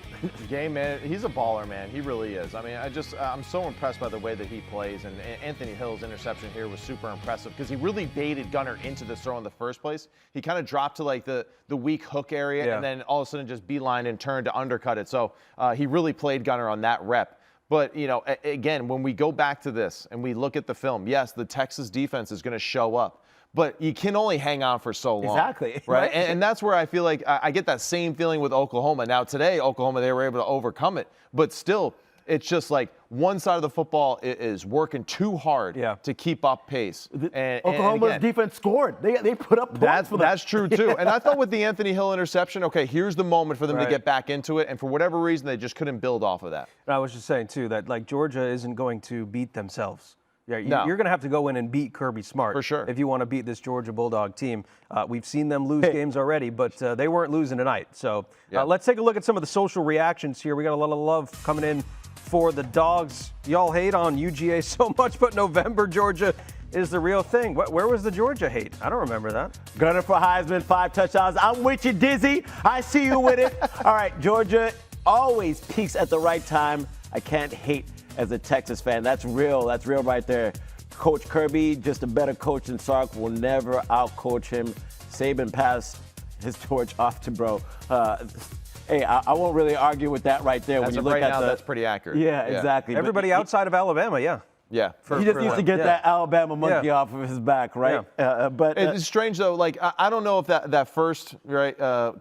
Game man, he's a baller, man. He really is. I mean, I'm so impressed by the way that he plays. And Anthony Hill's interception here was super impressive because he really baited Gunnar into this throw in the first place. He kind of dropped to like the weak hook area and then all of a sudden just beeline and turned to undercut it. So he really played Gunnar on that rep. But, again, when we go back to this and we look at the film, yes, the Texas defense is going to show up. But you can only hang on for so long. Exactly. Right? And that's where I feel like I get that same feeling with Oklahoma. Now, today, Oklahoma, they were able to overcome it. But still, it's just like one side of the football is working too hard to keep up pace. Oklahoma's defense scored. They put up points for them. That's true, too. And I thought with the Anthony Hill interception, okay, here's the moment for them to get back into it. And for whatever reason, they just couldn't build off of that. And I was just saying, too, that like Georgia isn't going to beat themselves. Yeah, you're going to have to go in and beat Kirby Smart for sure if you want to beat this Georgia Bulldog team. We've seen them lose games already, but they weren't losing tonight. So let's take a look at some of the social reactions here. We got a lot of love coming in for the Dogs. Y'all hate on UGA so much, but November Georgia is the real thing. Where was the Georgia hate? I don't remember that. Gunnar for Heisman, 5 touchdowns. I'm with you, Dizzy. I see you with it. All right, Georgia always peaks at the right time. I can't hate as a Texas fan. That's real. That's real right there. Coach Kirby, just a better coach than Sark, will never outcoach him. Saban passed his torch off to bro. Hey, I won't really argue with that right there. When you look right now, that's pretty accurate. Yeah, exactly. Everybody outside of Alabama, Yeah. He just needs to get that Alabama monkey off of his back, right? But it's strange though. Like I don't know if that first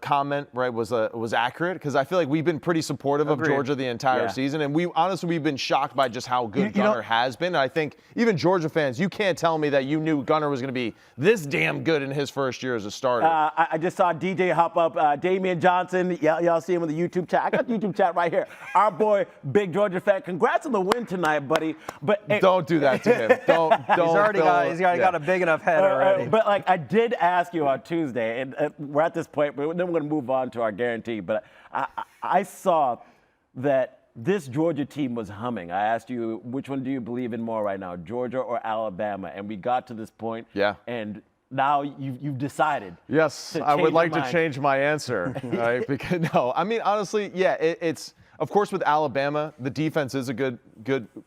comment was accurate, because I feel like we've been pretty supportive of Georgia the entire season, and we've been shocked by just how good Gunnar has been. I think even Georgia fans, you can't tell me that you knew Gunnar was going to be this damn good in his first year as a starter. I just saw DJ hop up. Damian Johnson, y'all see him in the YouTube chat. I got the YouTube chat right here. Our boy, big Georgia fan. Congrats on the win tonight, buddy. But hey, Don't do that to him. Don't. He's already got a big enough head already. But like I did ask you on Tuesday, and we're at this point, but then we're going to move on to our guarantee. But I saw that this Georgia team was humming. I asked you, which one do you believe in more right now, Georgia or Alabama? And we got to this point. Yeah. And now you've decided. Yes, I would like to change my answer. Right? Because no, I mean honestly, yeah, it's of course with Alabama, the defense is a good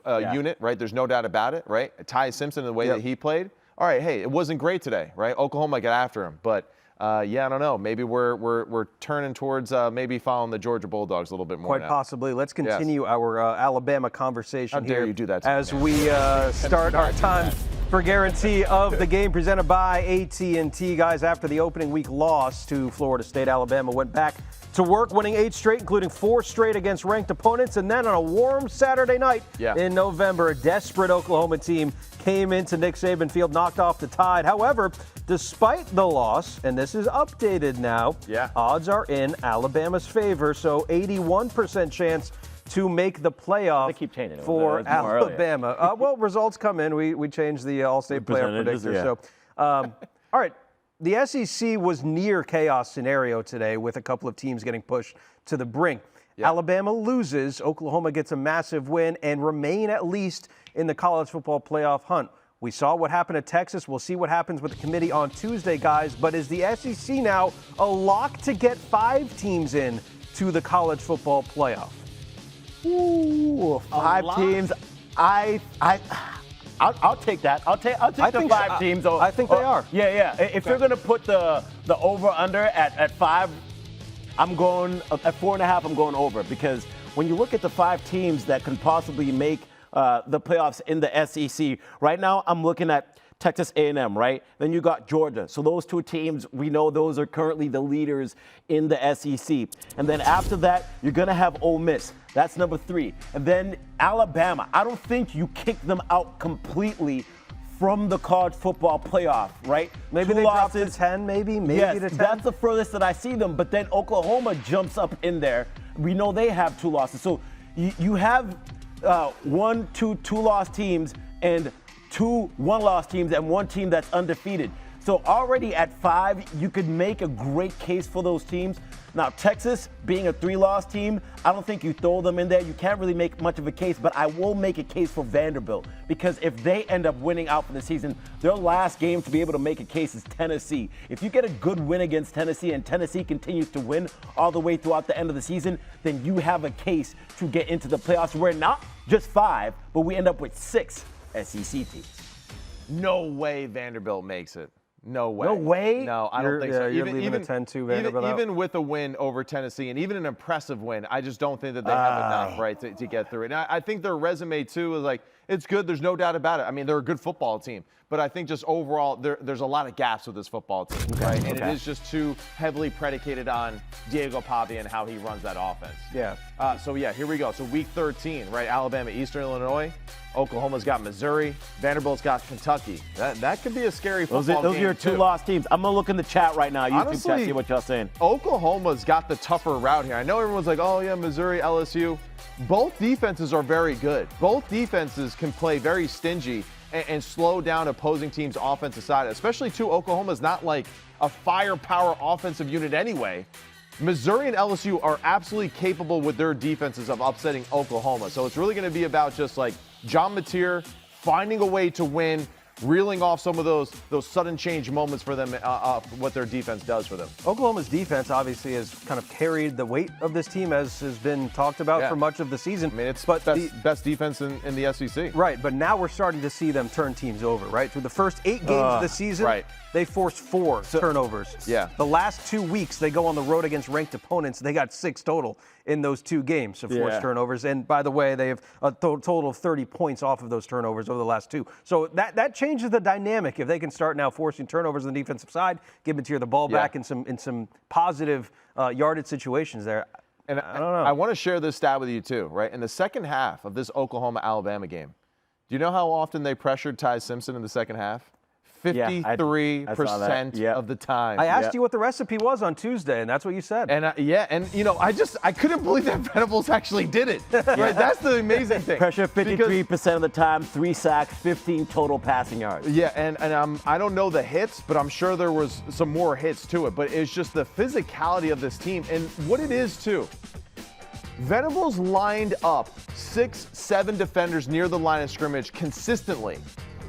unit, right? There's no doubt about it, right? Ty Simpson, the way that he played. All right, hey, it wasn't great today, right? Oklahoma got after him, but. Yeah, I don't know. Maybe we're turning towards maybe following the Georgia Bulldogs a little bit more. Quite now. Possibly. Let's continue our Alabama conversation How dare you do that to as me, we start our time for guarantee of the game presented by AT&T. Guys, after the opening week loss to Florida State, Alabama went back to work, winning 8 straight, including 4 straight against ranked opponents. And then on a warm Saturday night in November, a desperate Oklahoma team came into Nick Saban Field, knocked off the Tide. However, despite the loss, and this is updated now, odds are in Alabama's favor. So 81% chance to make the playoff They keep changing it. for Alabama. Well, results come in. We changed the All-State playoff predictor. So, all right. The SEC was near chaos scenario today with a couple of teams getting pushed to the brink. Alabama loses. Oklahoma gets a massive win and remain at least in the college football playoff hunt. We saw what happened at Texas. We'll see what happens with the committee on Tuesday, guys. But is the SEC now a lock to get 5 teams in to the college football playoff? Ooh, 5 teams. I'll take that. I'll take the 5 teams. I think they are. Yeah. If you're going to put the over-under at 5, I'm going at 4.5. I'm going over, because when you look at the 5 teams that can possibly make the playoffs in the SEC, right now I'm looking at Texas A&M, right? Then you got Georgia. So those 2 teams, we know those are currently the leaders in the SEC. And then after that, you're going to have Ole Miss. That's number 3. And then Alabama. I don't think you kick them out completely from the college football playoff, right? Maybe they drop to 10, maybe yes, to 10. That's the furthest that I see them. But then Oklahoma jumps up in there. We know they have 2 losses. So you have 1, 2 2-loss teams and 2 1-loss teams and 1 team that's undefeated. So already at 5, you could make a great case for those teams. Now, Texas being a 3-loss team, I don't think you throw them in there. You can't really make much of a case, but I will make a case for Vanderbilt, because if they end up winning out for the season, their last game to be able to make a case is Tennessee. If you get a good win against Tennessee and Tennessee continues to win all the way throughout the end of the season, then you have a case to get into the playoffs. We're not just 5, but we end up with 6 SEC teams. No way Vanderbilt makes it. No way. No way? No, I don't think so. You're leaving a 10-2 Vanderbilt out? Even with a win over Tennessee, and even an impressive win, I just don't think that they have enough, right, to get through it. And I think their resume, too, is like, it's good. There's no doubt about it. I mean, they're a good football team. But I think just overall, there's a lot of gaps with this football team, right? And it is just too heavily predicated on Diego Pavia and how he runs that offense. Yeah. Here we go. So week 13, right? Alabama, Eastern Illinois. Oklahoma's got Missouri. Vanderbilt's got Kentucky. That could be a scary football game. Those are your 2-loss teams. I'm going to look in the chat right now. YouTube chat, see what y'all saying. Oklahoma's got the tougher route here. I know everyone's like, oh, yeah, Missouri, LSU. Both defenses are very good. Both defenses can play very stingy and slow down opposing teams' offensive side, especially, too, Oklahoma's not like a firepower offensive unit anyway. Missouri and LSU are absolutely capable with their defenses of upsetting Oklahoma. So it's really going to be about just like John Mateer finding a way to win, reeling off some of those sudden change moments for them, what their defense does for them. Oklahoma's defense obviously has kind of carried the weight of this team, as has been talked about for much of the season. I mean, it's best defense in the SEC. Right, but now we're starting to see them turn teams over, right? Through the first 8 games of the season, they forced 4 turnovers. Yeah. The last 2 weeks, they go on the road against ranked opponents. They got 6 total in those 2 games of forced turnovers. And by the way, they have a total of 30 points off of those turnovers over the last 2. So that changes the dynamic if they can start now forcing turnovers on the defensive side, give Mateer the ball back in some positive yardage situations there. And I don't know. I want to share this stat with you too, right? In the second half of this Oklahoma-Alabama game, do you know how often they pressured Ty Simpson in the second half? 53% of the time. I asked you what the recipe was on Tuesday, and that's what you said. And I couldn't believe that Venables actually did it. Right? That's the amazing thing. Pressure 53% of the time, 3 sacks, 15 total passing yards. Yeah, and I don't know the hits, but I'm sure there was some more hits to it. But it's just the physicality of this team and what it is too. Venables lined up 6-7 defenders near the line of scrimmage consistently.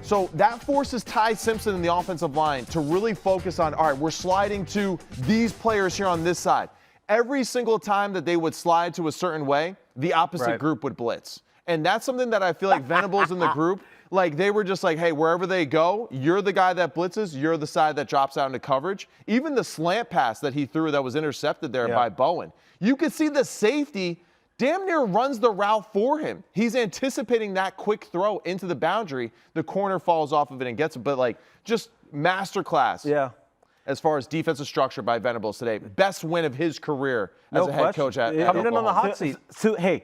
So that forces Ty Simpson and the offensive line to really focus on, all right, we're sliding to these players here on this side. Every single time that they would slide to a certain way, the opposite group would blitz. And that's something that I feel like Venables in the group, like they were just like, hey, wherever they go, you're the guy that blitzes, you're the side that drops out into coverage. Even the slant pass that he threw that was intercepted there by Bowen. You could see the safety damn near runs the route for him. He's anticipating that quick throw into the boundary. The corner falls off of it and gets it. But, like, just masterclass. Yeah. As far as defensive structure by Venables today. Best win of his career as a head coach at coming in on the hot seat. So hey,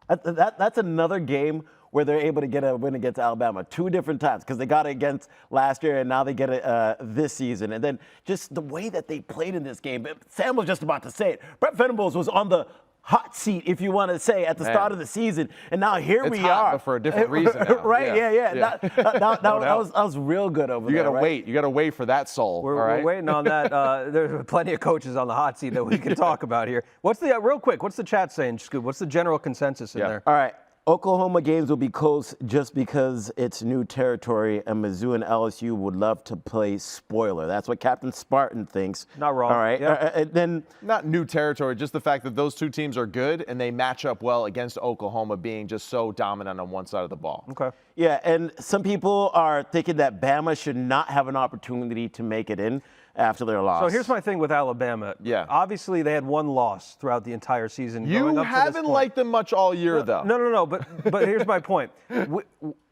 that's another game where they're able to get a win against Alabama 2 different times because they got it against last year and now they get it this season. And then just the way that they played in this game, Sam was just about to say it. Brett Venables was on the hot seat, if you want to say, at the start of the season, and now here it's we hot, are. But for a different reason now. Right? Yeah. That was real good over there. You gotta wait. You gotta wait for that soul. We're waiting on that. There's plenty of coaches on the hot seat that we can talk about here. What's the real quick? What's the chat saying, Scoob? What's the general consensus in there? All right. Oklahoma games will be close just because it's new territory, and Mizzou and LSU would love to play spoiler. That's what Captain Spartan thinks. Not wrong. All right. Then not new territory, just the fact that those two teams are good and they match up well against Oklahoma being just so dominant on one side of the ball. Okay. Yeah, and some people are thinking that Bama should not have an opportunity to make it in after their loss. So here's my thing with Alabama. Yeah. Obviously, they had one loss throughout the entire season. You haven't liked them much all year, though. No. But here's my point.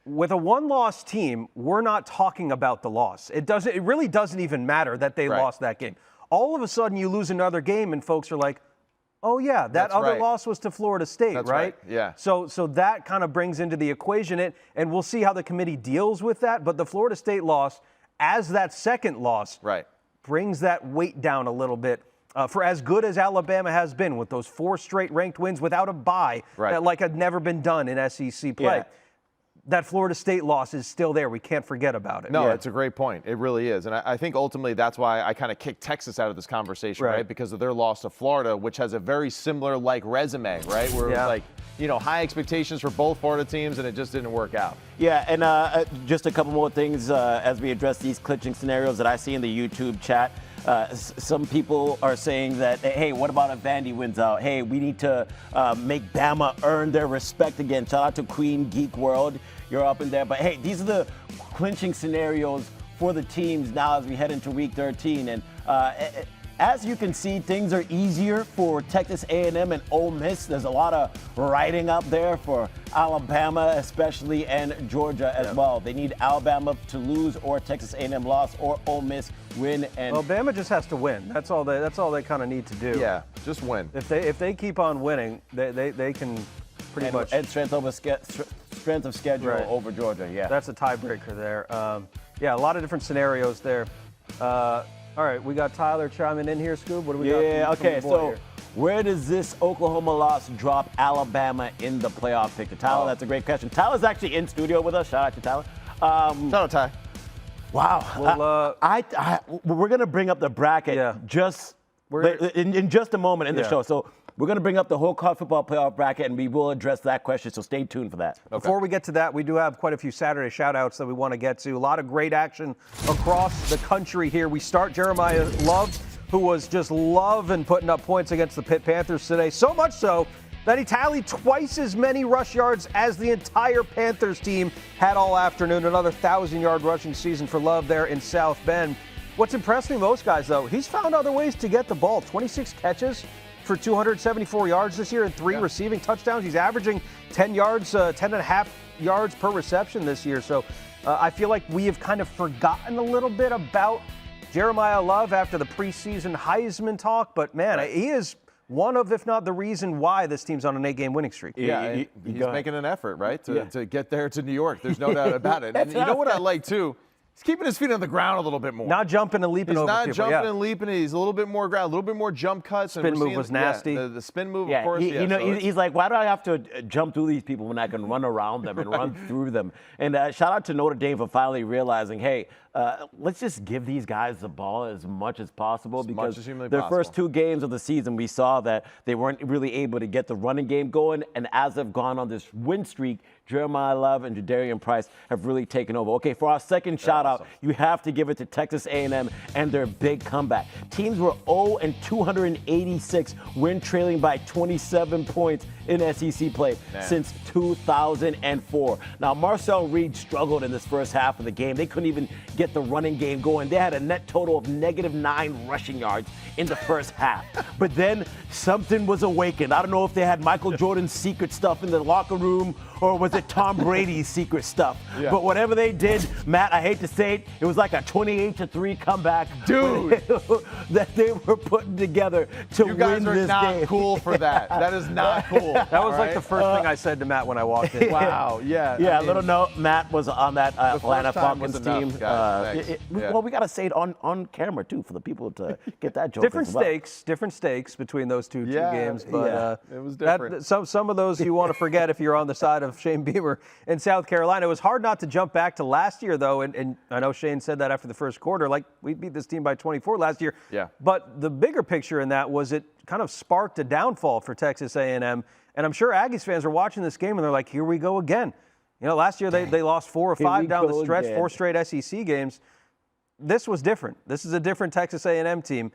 With a one-loss team, we're not talking about the loss. It really doesn't even matter that they lost that game. All of a sudden, you lose another game, and folks are like, oh, yeah, that other loss was to Florida State, right? Yeah. So that kind of brings into the equation and we'll see how the committee deals with that. But the Florida State loss, as that second loss, brings that weight down a little bit. For as good as Alabama has been with those 4 straight ranked wins without a bye, that like had never been done in SEC play. That Florida State loss is still there. We can't forget about it. No, it's a great point. It really is. And I think ultimately that's why I kind of kicked Texas out of this conversation, right? Because of their loss to Florida, which has a very similar resume, right? Where it was high expectations for both Florida teams and it just didn't work out. Yeah, and just a couple more things as we address these clinching scenarios that I see in the YouTube chat. Some people are saying that, hey, what about if Vandy wins out? Hey, we need to make Bama earn their respect again. Shout out to Queen Geek World. You're up in there. But, hey, these are the clinching scenarios for the teams now as we head into Week 13. And as you can see, things are easier for Texas A&M and Ole Miss. There's a lot of riding up there for Alabama especially and Georgia as well. They need Alabama to lose or Texas A&M loss or Ole Miss win. And well, Bama just has to win. That's all they kind of need to do. Yeah, just win. If they keep on winning, they can pretty much. And strength of schedule over Georgia. Yeah, that's a tiebreaker there. A lot of different scenarios there. All right, we got Tyler chiming in here, Scoob. What do we got? Yeah, okay, so where does this Oklahoma loss drop Alabama in the playoff picture? Tyler, that's a great question. Tyler's actually in studio with us. Shout out to Tyler. Shout out, Ty. Wow. Well, we're going to bring up the bracket in just a moment in the show. So we're going to bring up the whole college football playoff bracket, and we will address that question, so stay tuned for that. Okay. Before we get to that, we do have quite a few Saturday shout-outs that we want to get to. A lot of great action across the country here. We start Jeremiah Love, who was just loving putting up points against the Pitt Panthers today, so much so that he tallied twice as many rush yards as the entire Panthers team had all afternoon. Another 1,000-yard rushing season for Love there in South Bend. What's impressed me most, guys, though, he's found other ways to get the ball. 26 catches for 274 yards this year and 3 receiving touchdowns. He's averaging 10 and a half yards per reception this year. So I feel like we have kind of forgotten a little bit about Jeremiah Love after the preseason Heisman talk. But, man, he is one of, if not the reason why this team's on an 8-game winning streak. Yeah, he's making an effort, right, to get there to New York. There's no doubt about it. And you know what I like, too? He's keeping his feet on the ground a little bit more. Not jumping and leaping over people. He's not jumping and leaping. He's a little bit more ground, a little bit more jump cuts. Spin move was nasty. Yeah, the spin move, of course. He's like, why do I have to jump through these people when I can run around them and run through them? And shout out to Notre Dame for finally realizing, hey, let's just give these guys the ball as much as possible because their first 2 games of the season, we saw that they weren't really able to get the running game going. And as they've gone on this win streak, Jeremiah Love and Jadarian Price have really taken over. Okay, for our second shout out, you have to give it to Texas A&M and their big comeback. Teams were 0-286 when trailing by 27 points in SEC play since 2004. Now, Marcel Reed struggled in this first half of the game. They couldn't even get the running game going. They had a net total of -9 rushing yards in the first half. But then something was awakened. I don't know if they had Michael Jordan's secret stuff in the locker room or was it Tom Brady's secret stuff. Yeah. But whatever they did, Matt, I hate to say it was like a 28-3 comeback. Dude. that they were putting together to win this game. You guys are not cool for that. That is not cool. That was like the first thing I said to Matt when I walked in. Wow, yeah. Yeah, little note, Matt was on that Atlanta Falcons team. Well, we got to say it on camera, too, for the people to get that joke different as well. Different stakes between those two games. But it was different. Some of those you want to forget if you're on the side of Shane Beamer in South Carolina. It was hard not to jump back to last year, though, and I know Shane said that after the first quarter, like, we beat this team by 24 last year. Yeah. But the bigger picture in that was it kind of sparked a downfall for Texas A&M, and I'm sure Aggies fans are watching this game and they're like, here we go again. You know, last year they lost 4 or 5 down the stretch, 4 straight SEC games. This was different. This is a different Texas A&M team.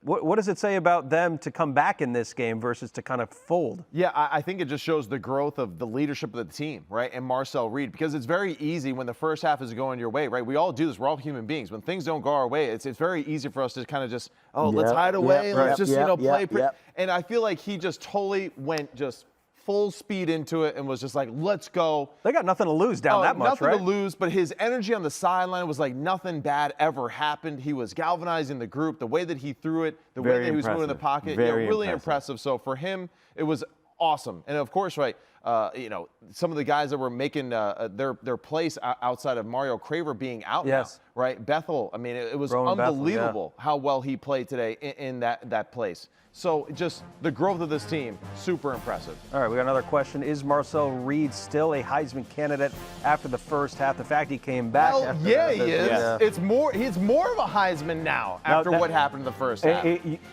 What does it say about them to come back in this game versus to kind of fold? Yeah, I think it just shows the growth of the leadership of the team, right, and Marcel Reed, because it's very easy when the first half is going your way, right? We all do this. We're all human beings. When things don't go our way, it's very easy for us to kind of just, let's hide away. Let's just, play. And I feel like he just totally went just full speed into it and was just like, let's go. They got nothing to lose down that much, right? Nothing to lose, but his energy on the sideline was like nothing bad ever happened. He was galvanizing the group, the way that he threw it, the way that he was moving in the pocket. Really impressive. So for him, it was awesome. And of course, right, some of the guys that were making their place outside of Mario Craver being out now, right? Bethel, I mean, it was unbelievable how well he played today in that place. So just the growth of this team, super impressive. All right, we got another question. Is Marcel Reed still a Heisman candidate after the first half? The fact he came back. Well, he is. Yeah. He's more of a Heisman now after what happened in the first half.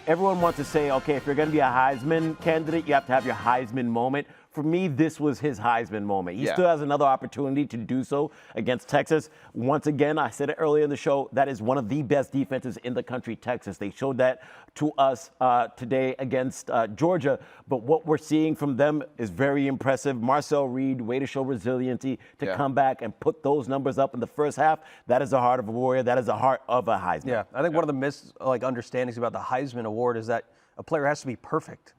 Everyone wants to say, okay, if you're going to be a Heisman candidate, you have to have your Heisman moment. For me, this was his Heisman moment. He still has another opportunity to do so against Texas. Once again, I said it earlier in the show, that is one of the best defenses in the country, Texas. They showed that to us today against Georgia. But what we're seeing from them is very impressive. Marcel Reed, way to show resiliency to come back and put those numbers up in the first half. That is the heart of a warrior. That is the heart of a Heisman. Yeah, I think one of the misunderstandings about the Heisman Award is that a player has to be perfect.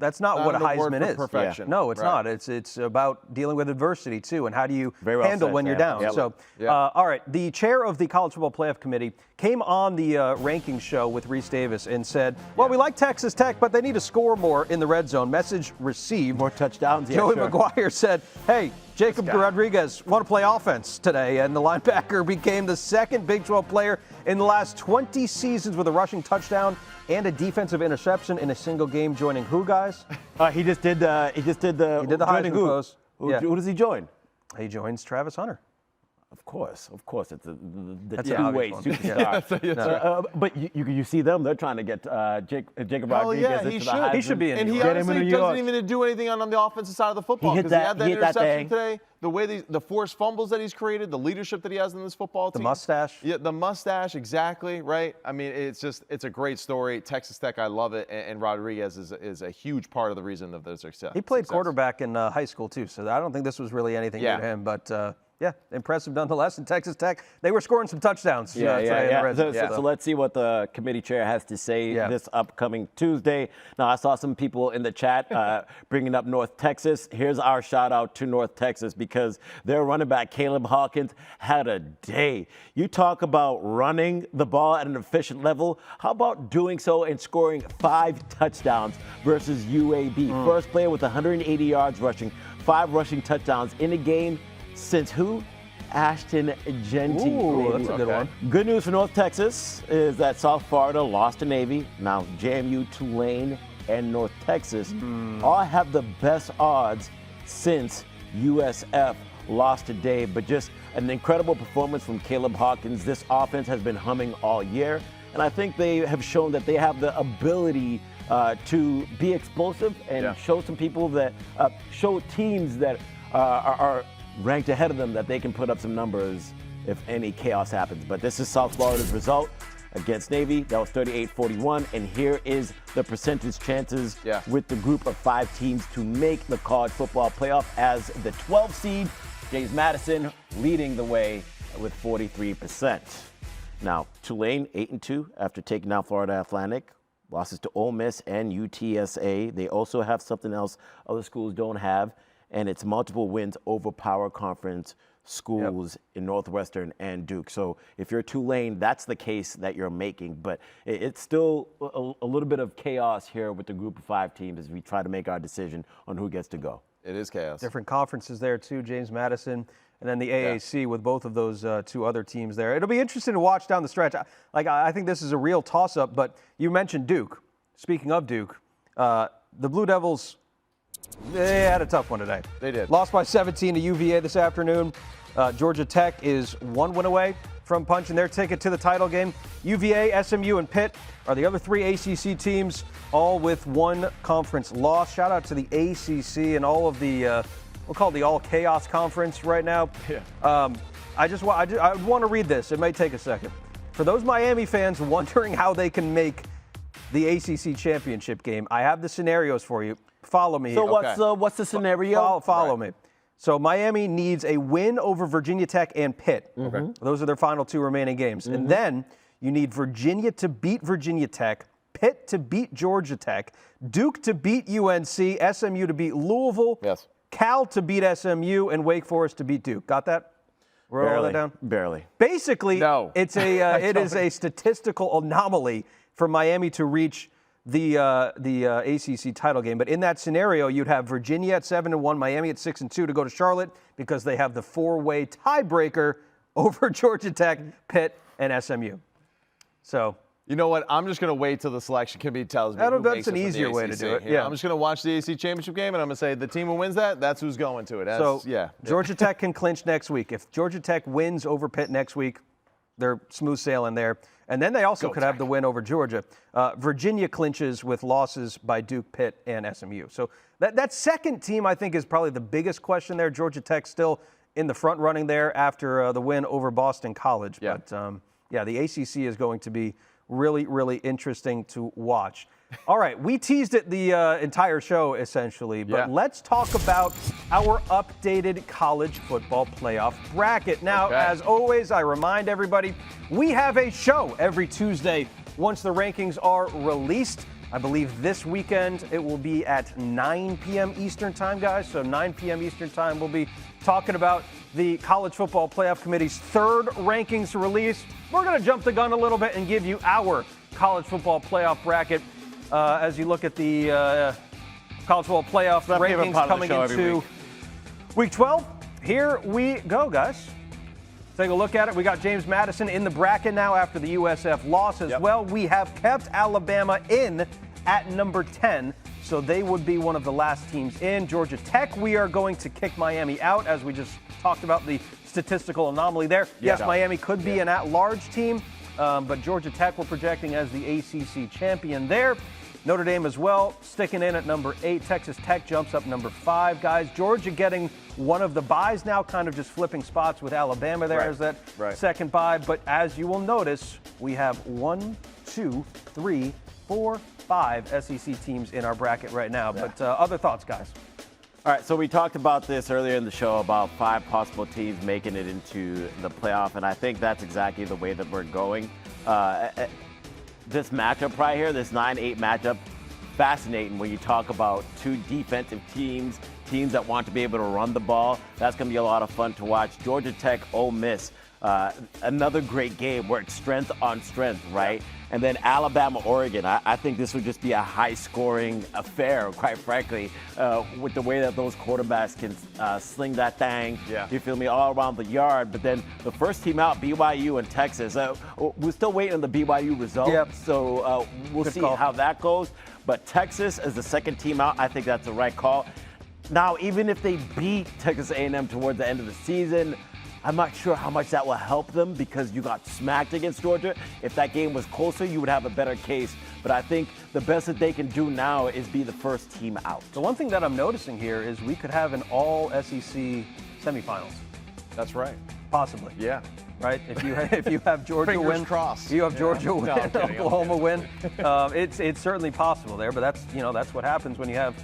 That's not what a Heisman is. Perfection. Yeah. No, it's not. It's about dealing with adversity, too, and how do you handle when you're down. Yep. So, all right, the chair of the College Football Playoff Committee came on the rankings show with Reese Davis and said, well, we like Texas Tech, but they need to score more in the red zone. Message received. More touchdowns. Joey McGuire said, hey, Jacob Rodriguez want to play offense today, and the linebacker became the second Big 12 player in the last 20 seasons with a rushing touchdown and a defensive interception in a single game, joining who, guys? He did the Heisman pose. Who does he join? He joins Travis Hunter. Of course, it's the two-way superstar. But you see them; they're trying to get Jacob Rodriguez into the Heisman. He should be in. And he honestly doesn't even do anything on the offensive side of the football. He had that interception today. The way the forced fumbles that he's created, the leadership that he has in this football team. The mustache. Yeah, the mustache, exactly, right? I mean, it's a great story. Texas Tech, I love it, and Rodriguez is a huge part of the reason of their success. He played quarterback in high school, too, so I don't think this was really anything new to him, but Yeah, impressive nonetheless. And Texas Tech, they were scoring some touchdowns. So let's see what the committee chair has to say this upcoming Tuesday. Now, I saw some people in the chat bringing up North Texas. Here's our shout out to North Texas because their running back, Caleb Hawkins, had a day. You talk about running the ball at an efficient level. How about doing so and scoring 5 touchdowns versus UAB? First player with 180 yards rushing, 5 rushing touchdowns in a game. Since who? Ashton Genty. Ooh, that's a good one. Good news for North Texas is that South Florida lost to Navy. Now JMU, Tulane, and North Texas all have the best odds since USF lost today. But just an incredible performance from Caleb Hawkins. This offense has been humming all year. And I think they have shown that they have the ability to be explosive and show some people that, show teams that are ranked ahead of them that they can put up some numbers if any chaos happens. But this is South Florida's result against Navy. That was 38-41. And here is the percentage chances with the group of 5 teams to make the college football playoff as the 12th seed. James Madison leading the way with 43%. Now, Tulane 8-2 after taking down Florida Atlantic. Losses to Ole Miss and UTSA. They also have something else other schools don't have, and it's multiple wins over power conference schools in Northwestern and Duke. So if you're Tulane, that's the case that you're making. But it's still a little bit of chaos here with the group of 5 teams as we try to make our decision on who gets to go. It is chaos. Different conferences there too, James Madison, and then the AAC with both of those 2 other teams there. It'll be interesting to watch down the stretch. I think this is a real toss-up, but you mentioned Duke. Speaking of Duke, the Blue Devils, they had a tough one today. They did. Lost by 17 to UVA this afternoon. Georgia Tech is 1 win away from punching their ticket to the title game. UVA, SMU, and Pitt are the other 3 ACC teams, all with 1 conference loss. Shout out to the ACC and all of the, we'll call it the All Chaos Conference right now. Yeah. I want to read this. It may take a second. For those Miami fans wondering how they can make the ACC championship game, I have the scenarios for you. Follow me. So what's the scenario? Follow me. So Miami needs a win over Virginia Tech and Pitt. Okay. Those are their final 2 remaining games. And then you need Virginia to beat Virginia Tech, Pitt to beat Georgia Tech, Duke to beat UNC, SMU to beat Louisville, Cal to beat SMU, and Wake Forest to beat Duke. Got that? Wrote all that down? Barely. Basically, it's it is a statistical anomaly for Miami to reach the ACC title game. But in that scenario, you'd have Virginia at 7-1, Miami at 6-2 to go to Charlotte because they have the 4-way tiebreaker over Georgia Tech, Pitt, and SMU. So you know what? I'm just going to wait till the selection committee tells me. That's an easier way to do it. Yeah. I'm just going to watch the ACC championship game, and I'm going to say the team who wins that's who's going to it. Georgia Tech can clinch next week. If Georgia Tech wins over Pitt next week, they're smooth sailing there. And then they also could have the win over Georgia. Virginia clinches with losses by Duke, Pitt, and SMU. So that second team, I think, is probably the biggest question there. Georgia Tech still in the front running there after the win over Boston College. Yeah. But, the ACC is going to be really, really interesting to watch. All right, we teased it the entire show, essentially, but let's talk about our updated college football playoff bracket. Now, as always, I remind everybody, we have a show every Tuesday once the rankings are released. I believe this weekend it will be at 9 p.m. Eastern time, guys. So 9 p.m. Eastern time, we'll be talking about the College Football Playoff Committee's 3rd rankings release. We're going to jump the gun a little bit and give you our College Football Playoff bracket. As you look at the College Football Playoff rankings coming into Week 12, here we go, guys. Take a look at it. We got James Madison in the bracket now after the USF loss as well. We have kept Alabama in at number 10, so they would be one of the last teams in. Georgia Tech, we are going to kick Miami out, as we just talked about the statistical anomaly there. Yes, Miami could be an at-large team, but Georgia Tech we're projecting as the ACC champion there. Notre Dame as well, sticking in at number 8. Texas Tech jumps up number 5, guys. Georgia getting one of the byes now, kind of just flipping spots with Alabama there as that second bye. But as you will notice, we have 1, 2, 3, 4, 5 SEC teams in our bracket right now. But other thoughts, guys? All right, so we talked about this earlier in the show about 5 possible teams making it into the playoff, and I think that's exactly the way that we're going. This matchup right here, this 9-8 matchup, fascinating when you talk about 2 defensive teams that want to be able to run the ball. That's going to be a lot of fun to watch. Georgia Tech, Ole Miss, another great game where it's strength on strength, right? And then Alabama, Oregon. I think this would just be a high-scoring affair, quite frankly, with the way that those quarterbacks can sling that thing, you feel me, all around the yard. But then the first team out, BYU and Texas. We're still waiting on the BYU result, so we'll see how that goes. But Texas as the second team out, I think that's the right call. Now, even if they beat Texas A&M towards the end of the season, I'm not sure how much that will help them because you got smacked against Georgia. If that game was closer, you would have a better case. But I think the best that they can do now is be the first team out. The one thing that I'm noticing here is we could have an all SEC semifinals. That's right. Possibly. Yeah. Right? If you have Georgia Fingers win, crossed. you have Georgia win, No, I'm kidding, Oklahoma win. It's certainly possible there, but that's what happens when you have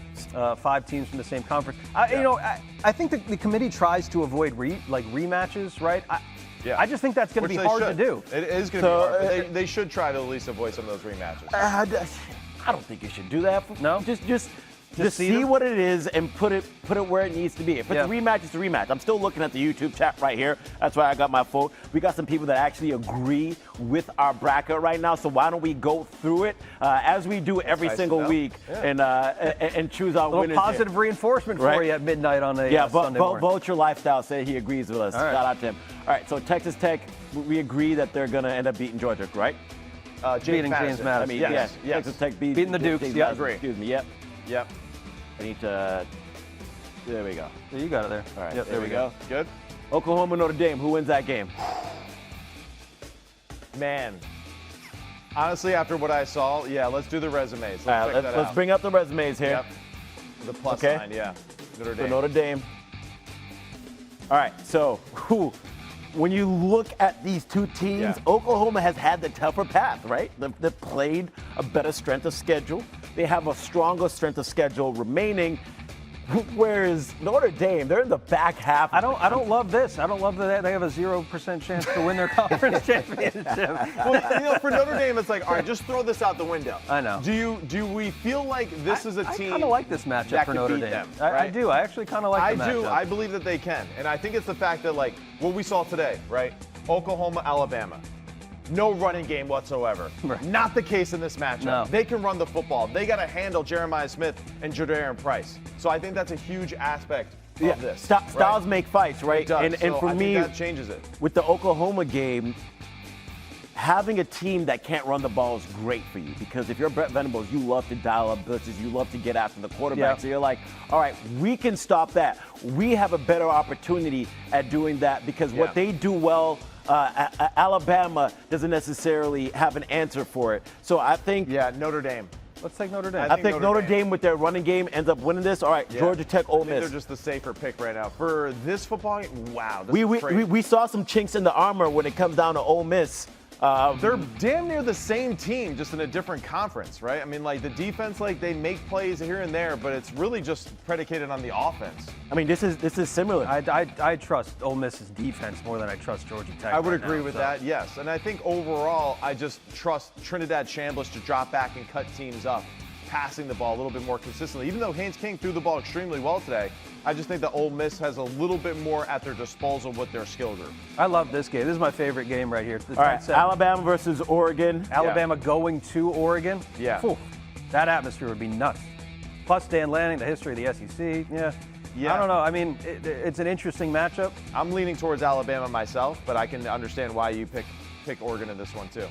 5 teams from the same conference. I think the committee tries to avoid rematches, right? I just think that's going to be hard to do. It is going to be hard. But they should try to at least avoid some of those rematches. I don't think you should do that. No? Just see what it is and put it where it needs to be. If it's a rematch, it's a rematch. I'm still looking at the YouTube chat right here. That's why I got my vote. We got some people that actually agree with our bracket right now. So why don't we go through it as we do every single week and choose our winners. Positive reinforcement for you at midnight on a Sunday morning. Vulture Lifestyle said he agrees with us. Shout out to him. All right, so Texas Tech, we agree that they're going to end up beating Georgia, right? Beating James Madison. I mean, yes. Texas Tech beating the Dukes. James Madison. Agree. Excuse me. Yep. I need to. There we go. You got it there. All right. Yep, there we go. Good. Oklahoma, Notre Dame. Who wins that game? Man. Honestly, after what I saw, let's do the resumes. Let's bring up the resumes here. Yep. The plus sign, Notre Dame. So Notre Dame. All right. So, when you look at these 2 teams, Oklahoma has had the tougher path, right? They've played a better strength of schedule. They have a stronger strength of schedule remaining. Whereas Notre Dame, they're in the back half. I don't love this. I don't love that they have a 0% chance to win their conference championship. Well, for Notre Dame, it's like, all right, just throw this out the window. I know. Do we feel like this is a team? I kind of like this matchup for Notre Dame. Them, right? I do. I actually kind of like the matchup. I believe that they can, and I think it's the fact that what we saw today, right? Oklahoma, Alabama. No running game whatsoever. Right. Not the case in this matchup. No. They can run the football. They got to handle Jeremiah Smith and Jadarian Price. So I think that's a huge aspect of this. Styles make fights, right? It does. And for me, that changes it. With the Oklahoma game, having a team that can't run the ball is great for you because if you're Brett Venables, you love to dial up blitzes, you love to get after the quarterback. So you're like, all right, we can stop that. We have a better opportunity at doing that because what they do well, Alabama doesn't necessarily have an answer for it. So I think Notre Dame. Let's take Notre Dame. I think Notre Dame with their running game ends up winning this. All right, Georgia Tech, Ole Miss. They're just the safer pick right now. For this football game, wow. We saw some chinks in the armor when it comes down to Ole Miss. They're damn near the same team, just in a different conference, right? I mean, the defense, they make plays here and there, but it's really just predicated on the offense. I mean, this is similar. I trust Ole Miss's defense more than I trust Georgia Tech. I would agree with that, yes. And I think overall, I just trust Trinidad Chambliss to drop back and cut teams up, passing the ball a little bit more consistently. Even though Haynes King threw the ball extremely well today, I just think that Ole Miss has a little bit more at their disposal with their skill group. I love this game. This is my favorite game right here. All right, Alabama versus Oregon. Alabama going to Oregon. Yeah. Whew, that atmosphere would be nuts. Plus Dan Lanning, the history of the SEC. Yeah. I don't know. I mean, it's an interesting matchup. I'm leaning towards Alabama myself, but I can understand why you pick Oregon in this one too.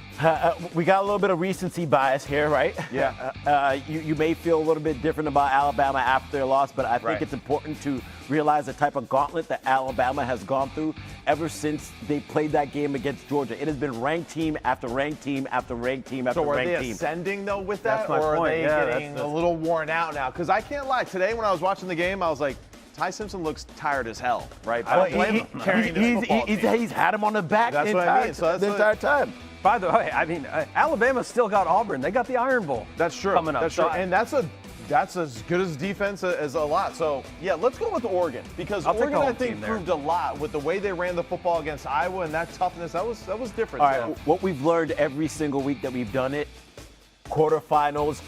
We got a little bit of recency bias here, right? Yeah. You may feel a little bit different about Alabama after their loss, but I think it's important to realize the type of gauntlet that Alabama has gone through ever since they played that game against Georgia. It has been ranked team after ranked team after ranked team after ranked team. So are they ascending though with that, That's my or point. are they getting a little worn out now? Because I can't lie. Today when I was watching the game, I was like, Ty Simpson looks tired as hell, right? I don't blame him carrying this football team. He's had him on the back the entire time. By the way, I mean, Alabama still got Auburn. They got the Iron Bowl. That's true. Coming up. That's true. And that's That's as good as defense as a lot. So, yeah, let's go with Oregon because Oregon, I think, proved a lot with the way they ran the football against Iowa and that toughness. That was different. All right, what we've learned every single week that we've done it, quarterfinals,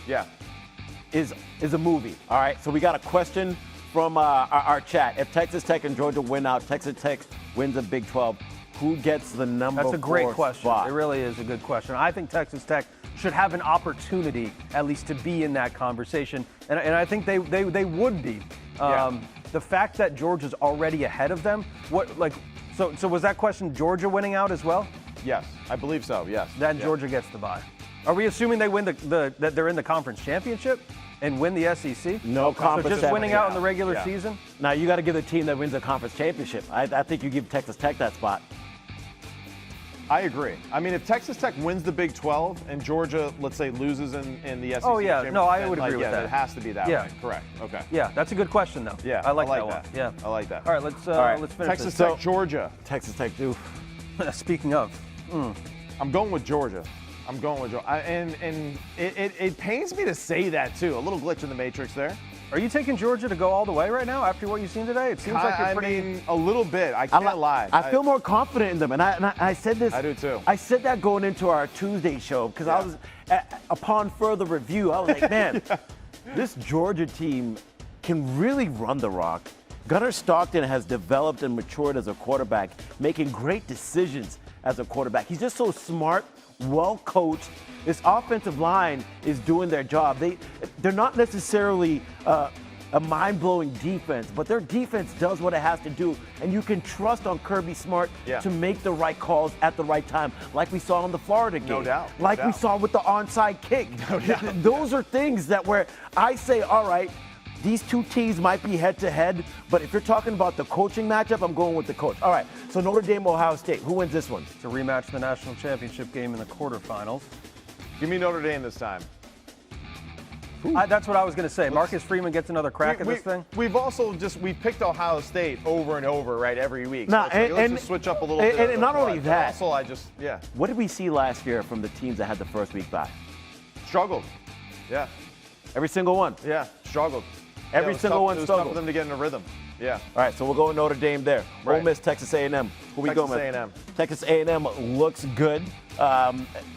is a movie. All right, so we got a question from our chat. If Texas Tech and Georgia win out, Texas Tech wins the Big 12, who gets the number 4 That's a great question. spot? It really is a good question. I think Texas Tech should have an opportunity, at least, to be in that conversation, and I think they would be. The fact that Georgia's already ahead of them, so was that question Georgia winning out as well? Yes, I believe so. Yes. Then Georgia gets the bye. Are we assuming they win that they're in the conference championship and win the SEC? No conference. So just winning out in the regular season? Now you got to give the team that wins the conference championship. I think you give Texas Tech that spot. I agree. I mean, if Texas Tech wins the Big 12 and Georgia, let's say, loses in the SEC championship, no, I would agree with that. It has to be that way. Correct. Okay. Yeah, that's a good question, though. Yeah, I like that one. Yeah, I like that. All right, let's finish Texas this. Tech, Georgia. Texas Tech, too. Speaking of, I'm going with Georgia. And it pains me to say that too. A little glitch in the matrix there. Are you taking Georgia to go all the way right now after what you've seen today? It seems like you're pretty. I mean, a little bit. I can't lie. I feel more confident in them, and I said this. I do too. I said that going into our Tuesday show because I was, upon further review, I was like, man, this Georgia team can really run the rock. Gunnar Stockton has developed and matured as a quarterback, making great decisions as a quarterback. He's just so smart, well coached. This offensive line is doing their job. They're not necessarily a mind-blowing defense, but their defense does what it has to do, and you can trust on Kirby Smart to make the right calls at the right time, like we saw in the Florida game. No doubt. Like we saw with the onside kick. No doubt. Those are things that where I say, all right, these two teams might be head-to-head, but if you're talking about the coaching matchup, I'm going with the coach. All right, so Notre Dame, Ohio State. Who wins this one? To rematch the national championship game in the quarterfinals. Give me Notre Dame this time. That's what I was going to say. Marcus Freeman gets another crack at this thing. We've also we picked Ohio State over and over, right, every week. Nah, So let's just switch up a little bit. And not only that. Also, What did we see last year from the teams that had the first week bye? Struggled. Yeah. Every single one. Yeah, struggled. Every single one It was struggled. tough for them to get in a rhythm. Yeah. All right, so we'll go with Notre Dame there. Right. Ole Miss, Texas A&M. Who we going with? Texas A&M. Texas A&M looks good.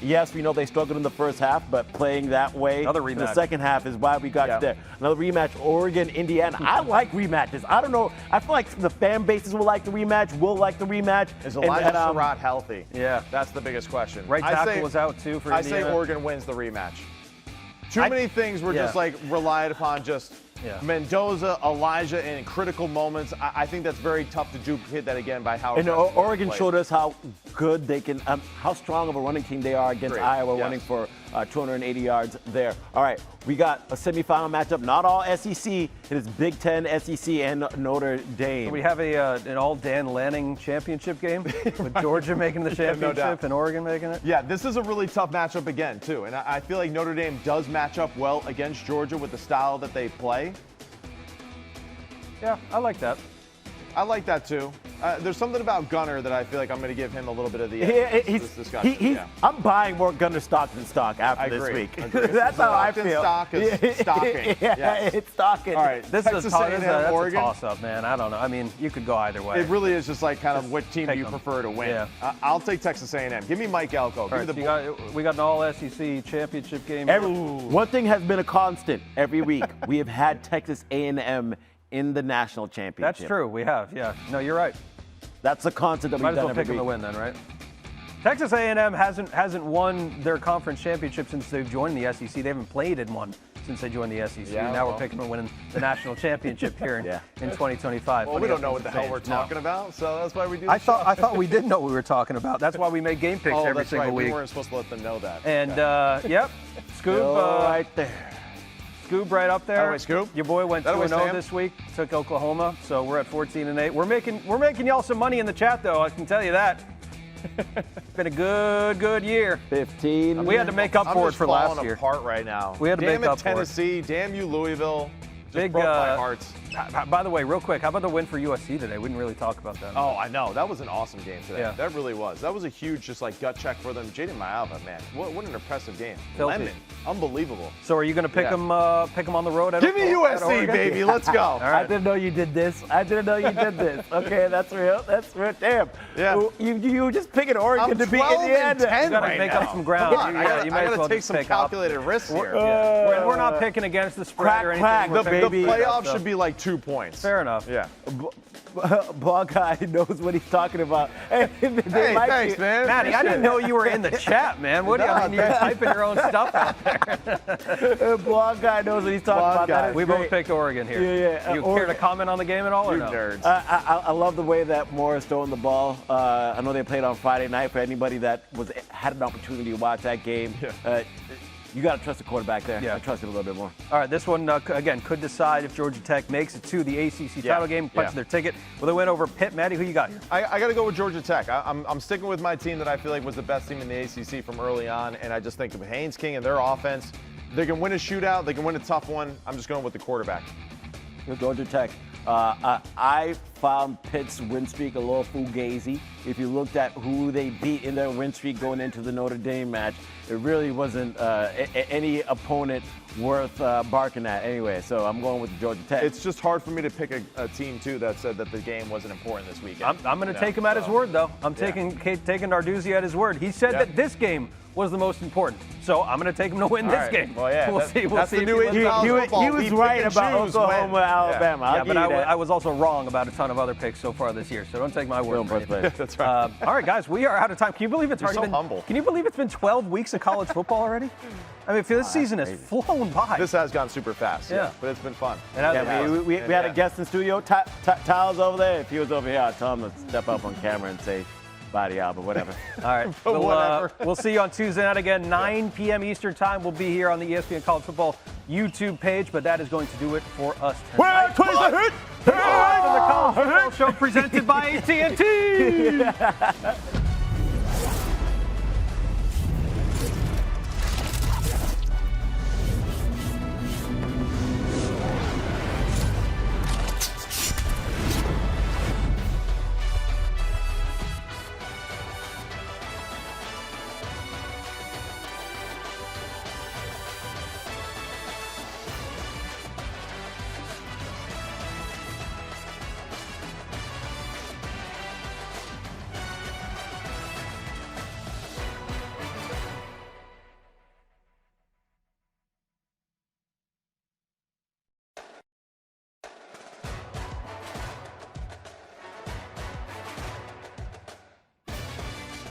Yes, we know they struggled in the first half, but playing that way Another in the rematch. second half is why we got you there. Another rematch, Oregon, Indiana. I like rematches. I don't know. I feel like the fan bases will like the rematch. We'll like the rematch. Is Elijah Surratt healthy? Yeah. That's the biggest question. Right tackle was out, too, for Indiana. I say Oregon wins the rematch. Too many things were just relied upon just Mendoza, Elijah in critical moments. I think that's very tough to duplicate that again by how. And Oregon showed us how good they can, how strong of a running team they are against Iowa, running for 280 yards there. All right, we got a semifinal matchup. Not all SEC. It is Big Ten, SEC, and Notre Dame. So we have an all Dan Lanning championship game with Georgia making the championship and Oregon making it. Yeah, this is a really tough matchup again, too. And I feel like Notre Dame does match up well against Georgia with the style that they play. Yeah, I like that. I like that, too. There's something about Gunnar that I feel like I'm going to give him a little bit of the edge in this discussion. I'm buying more Gunnar Stockton stock after this week. That's how I feel. Stock is stocking. It's stocking. All right, This is a toss-up, man. I don't know. I mean, you could go either way. It really is just like kind of what team do you prefer to win. Yeah. I'll take Texas A&M. Give me Mike Elko. Give me we got an all-SEC championship game. One thing has been a constant every week. We have had Texas A&M in the national championship. That's true. We have, yeah. No, you're right. That's a constant that we've done every week. Might as well pick them to win then, right? Texas A&M hasn't won their conference championship since they've joined the SEC. They haven't played in one since they joined the SEC. Yeah, now we're picking them to win the national championship here in 2025. Well, we don't know what the hell we're talking about, so that's why we do the I thought we did know what we were talking about. That's why we make game picks every single week. We weren't supposed to let them know that. And, yep, Skubie right there. Skubie right up there. Skubie. Your boy went 2-0 this week. Took Oklahoma, so we're at 14-8. We're making y'all some money in the chat, though. I can tell you that. It's been a good year. 15. We had to make up for it for last year. I'm just falling apart right now. We had to make up for it. Damn it, Tennessee. Damn you, Louisville. Just broke my heart. By the way, real quick, how about the win for USC today? We didn't really talk about that. Oh, I know. That was an awesome game today. Yeah. That really was. That was a huge, just like gut check for them. Jaden Maiava, man, what an impressive game. Filthy. Lemon, unbelievable. So are you going to pick them on the road? Give me USC, baby. Let's go. All right. I didn't know you did this. Okay, that's real. That's real. Damn. Yeah. You were just picking Oregon to be in the end. You got to make up some ground. I got to take some calculated risks here. We're not picking against the spread or anything. The playoffs should be like 2 points. Fair enough. Yeah. Ball guy knows what he's talking about. Hey, thanks, man. Matty, I didn't know you were in the chat, man. What do you mean? You're typing your own stuff out there. Ball guy knows what he's talking about. We both picked Oregon here. Yeah. You care to comment on the game at all, or no? Nerds. I love the way that Morris throwing the ball. I know they played on Friday night. For anybody that had an opportunity to watch that game, you got to trust the quarterback there. Yeah. I trust him a little bit more. All right, this one, again, could decide if Georgia Tech makes it to the ACC title game, punches their ticket. Will they win over Pitt? Matty, who you got here? I got to go with Georgia Tech. I'm sticking with my team that I feel like was the best team in the ACC from early on, and I just think of Haynes King and their offense. They can win a shootout. They can win a tough one. I'm just going with the quarterback. Georgia Tech. I found Pitt's win streak a little fugazi. If you looked at who they beat in their win streak going into the Notre Dame match, it really wasn't any opponent worth barking at anyway. So I'm going with Georgia Tech. It's just hard for me to pick a team, too, that said that the game wasn't important this weekend. I'm going to take him at his word, though. I'm taking Narduzzi at his word. He said that this game was the most important. So I'm going to take him to win this game. Well, yeah. We'll see. That's the new age college football. He was right about Oklahoma, Alabama. Yeah, but I was also wrong about a ton of other picks so far this year. So don't take my word for it. That's right. All right, guys, we are out of time. Can you believe it's already so been humble. Can you believe it's been 12 weeks of college football already? I mean, this season has flown by. This has gone super fast. Yeah. But it's been fun. And we had a guest in studio. Tyler's over there. If he was over here, I'd tell him to step up on camera and say body out, but whatever. All right. We'll see you on Tuesday night again, 9 p.m. Eastern time. We'll be here on the ESPN College Football YouTube page, but that is going to do it for us tonight. Where the hit? The College Football Show presented by AT&T.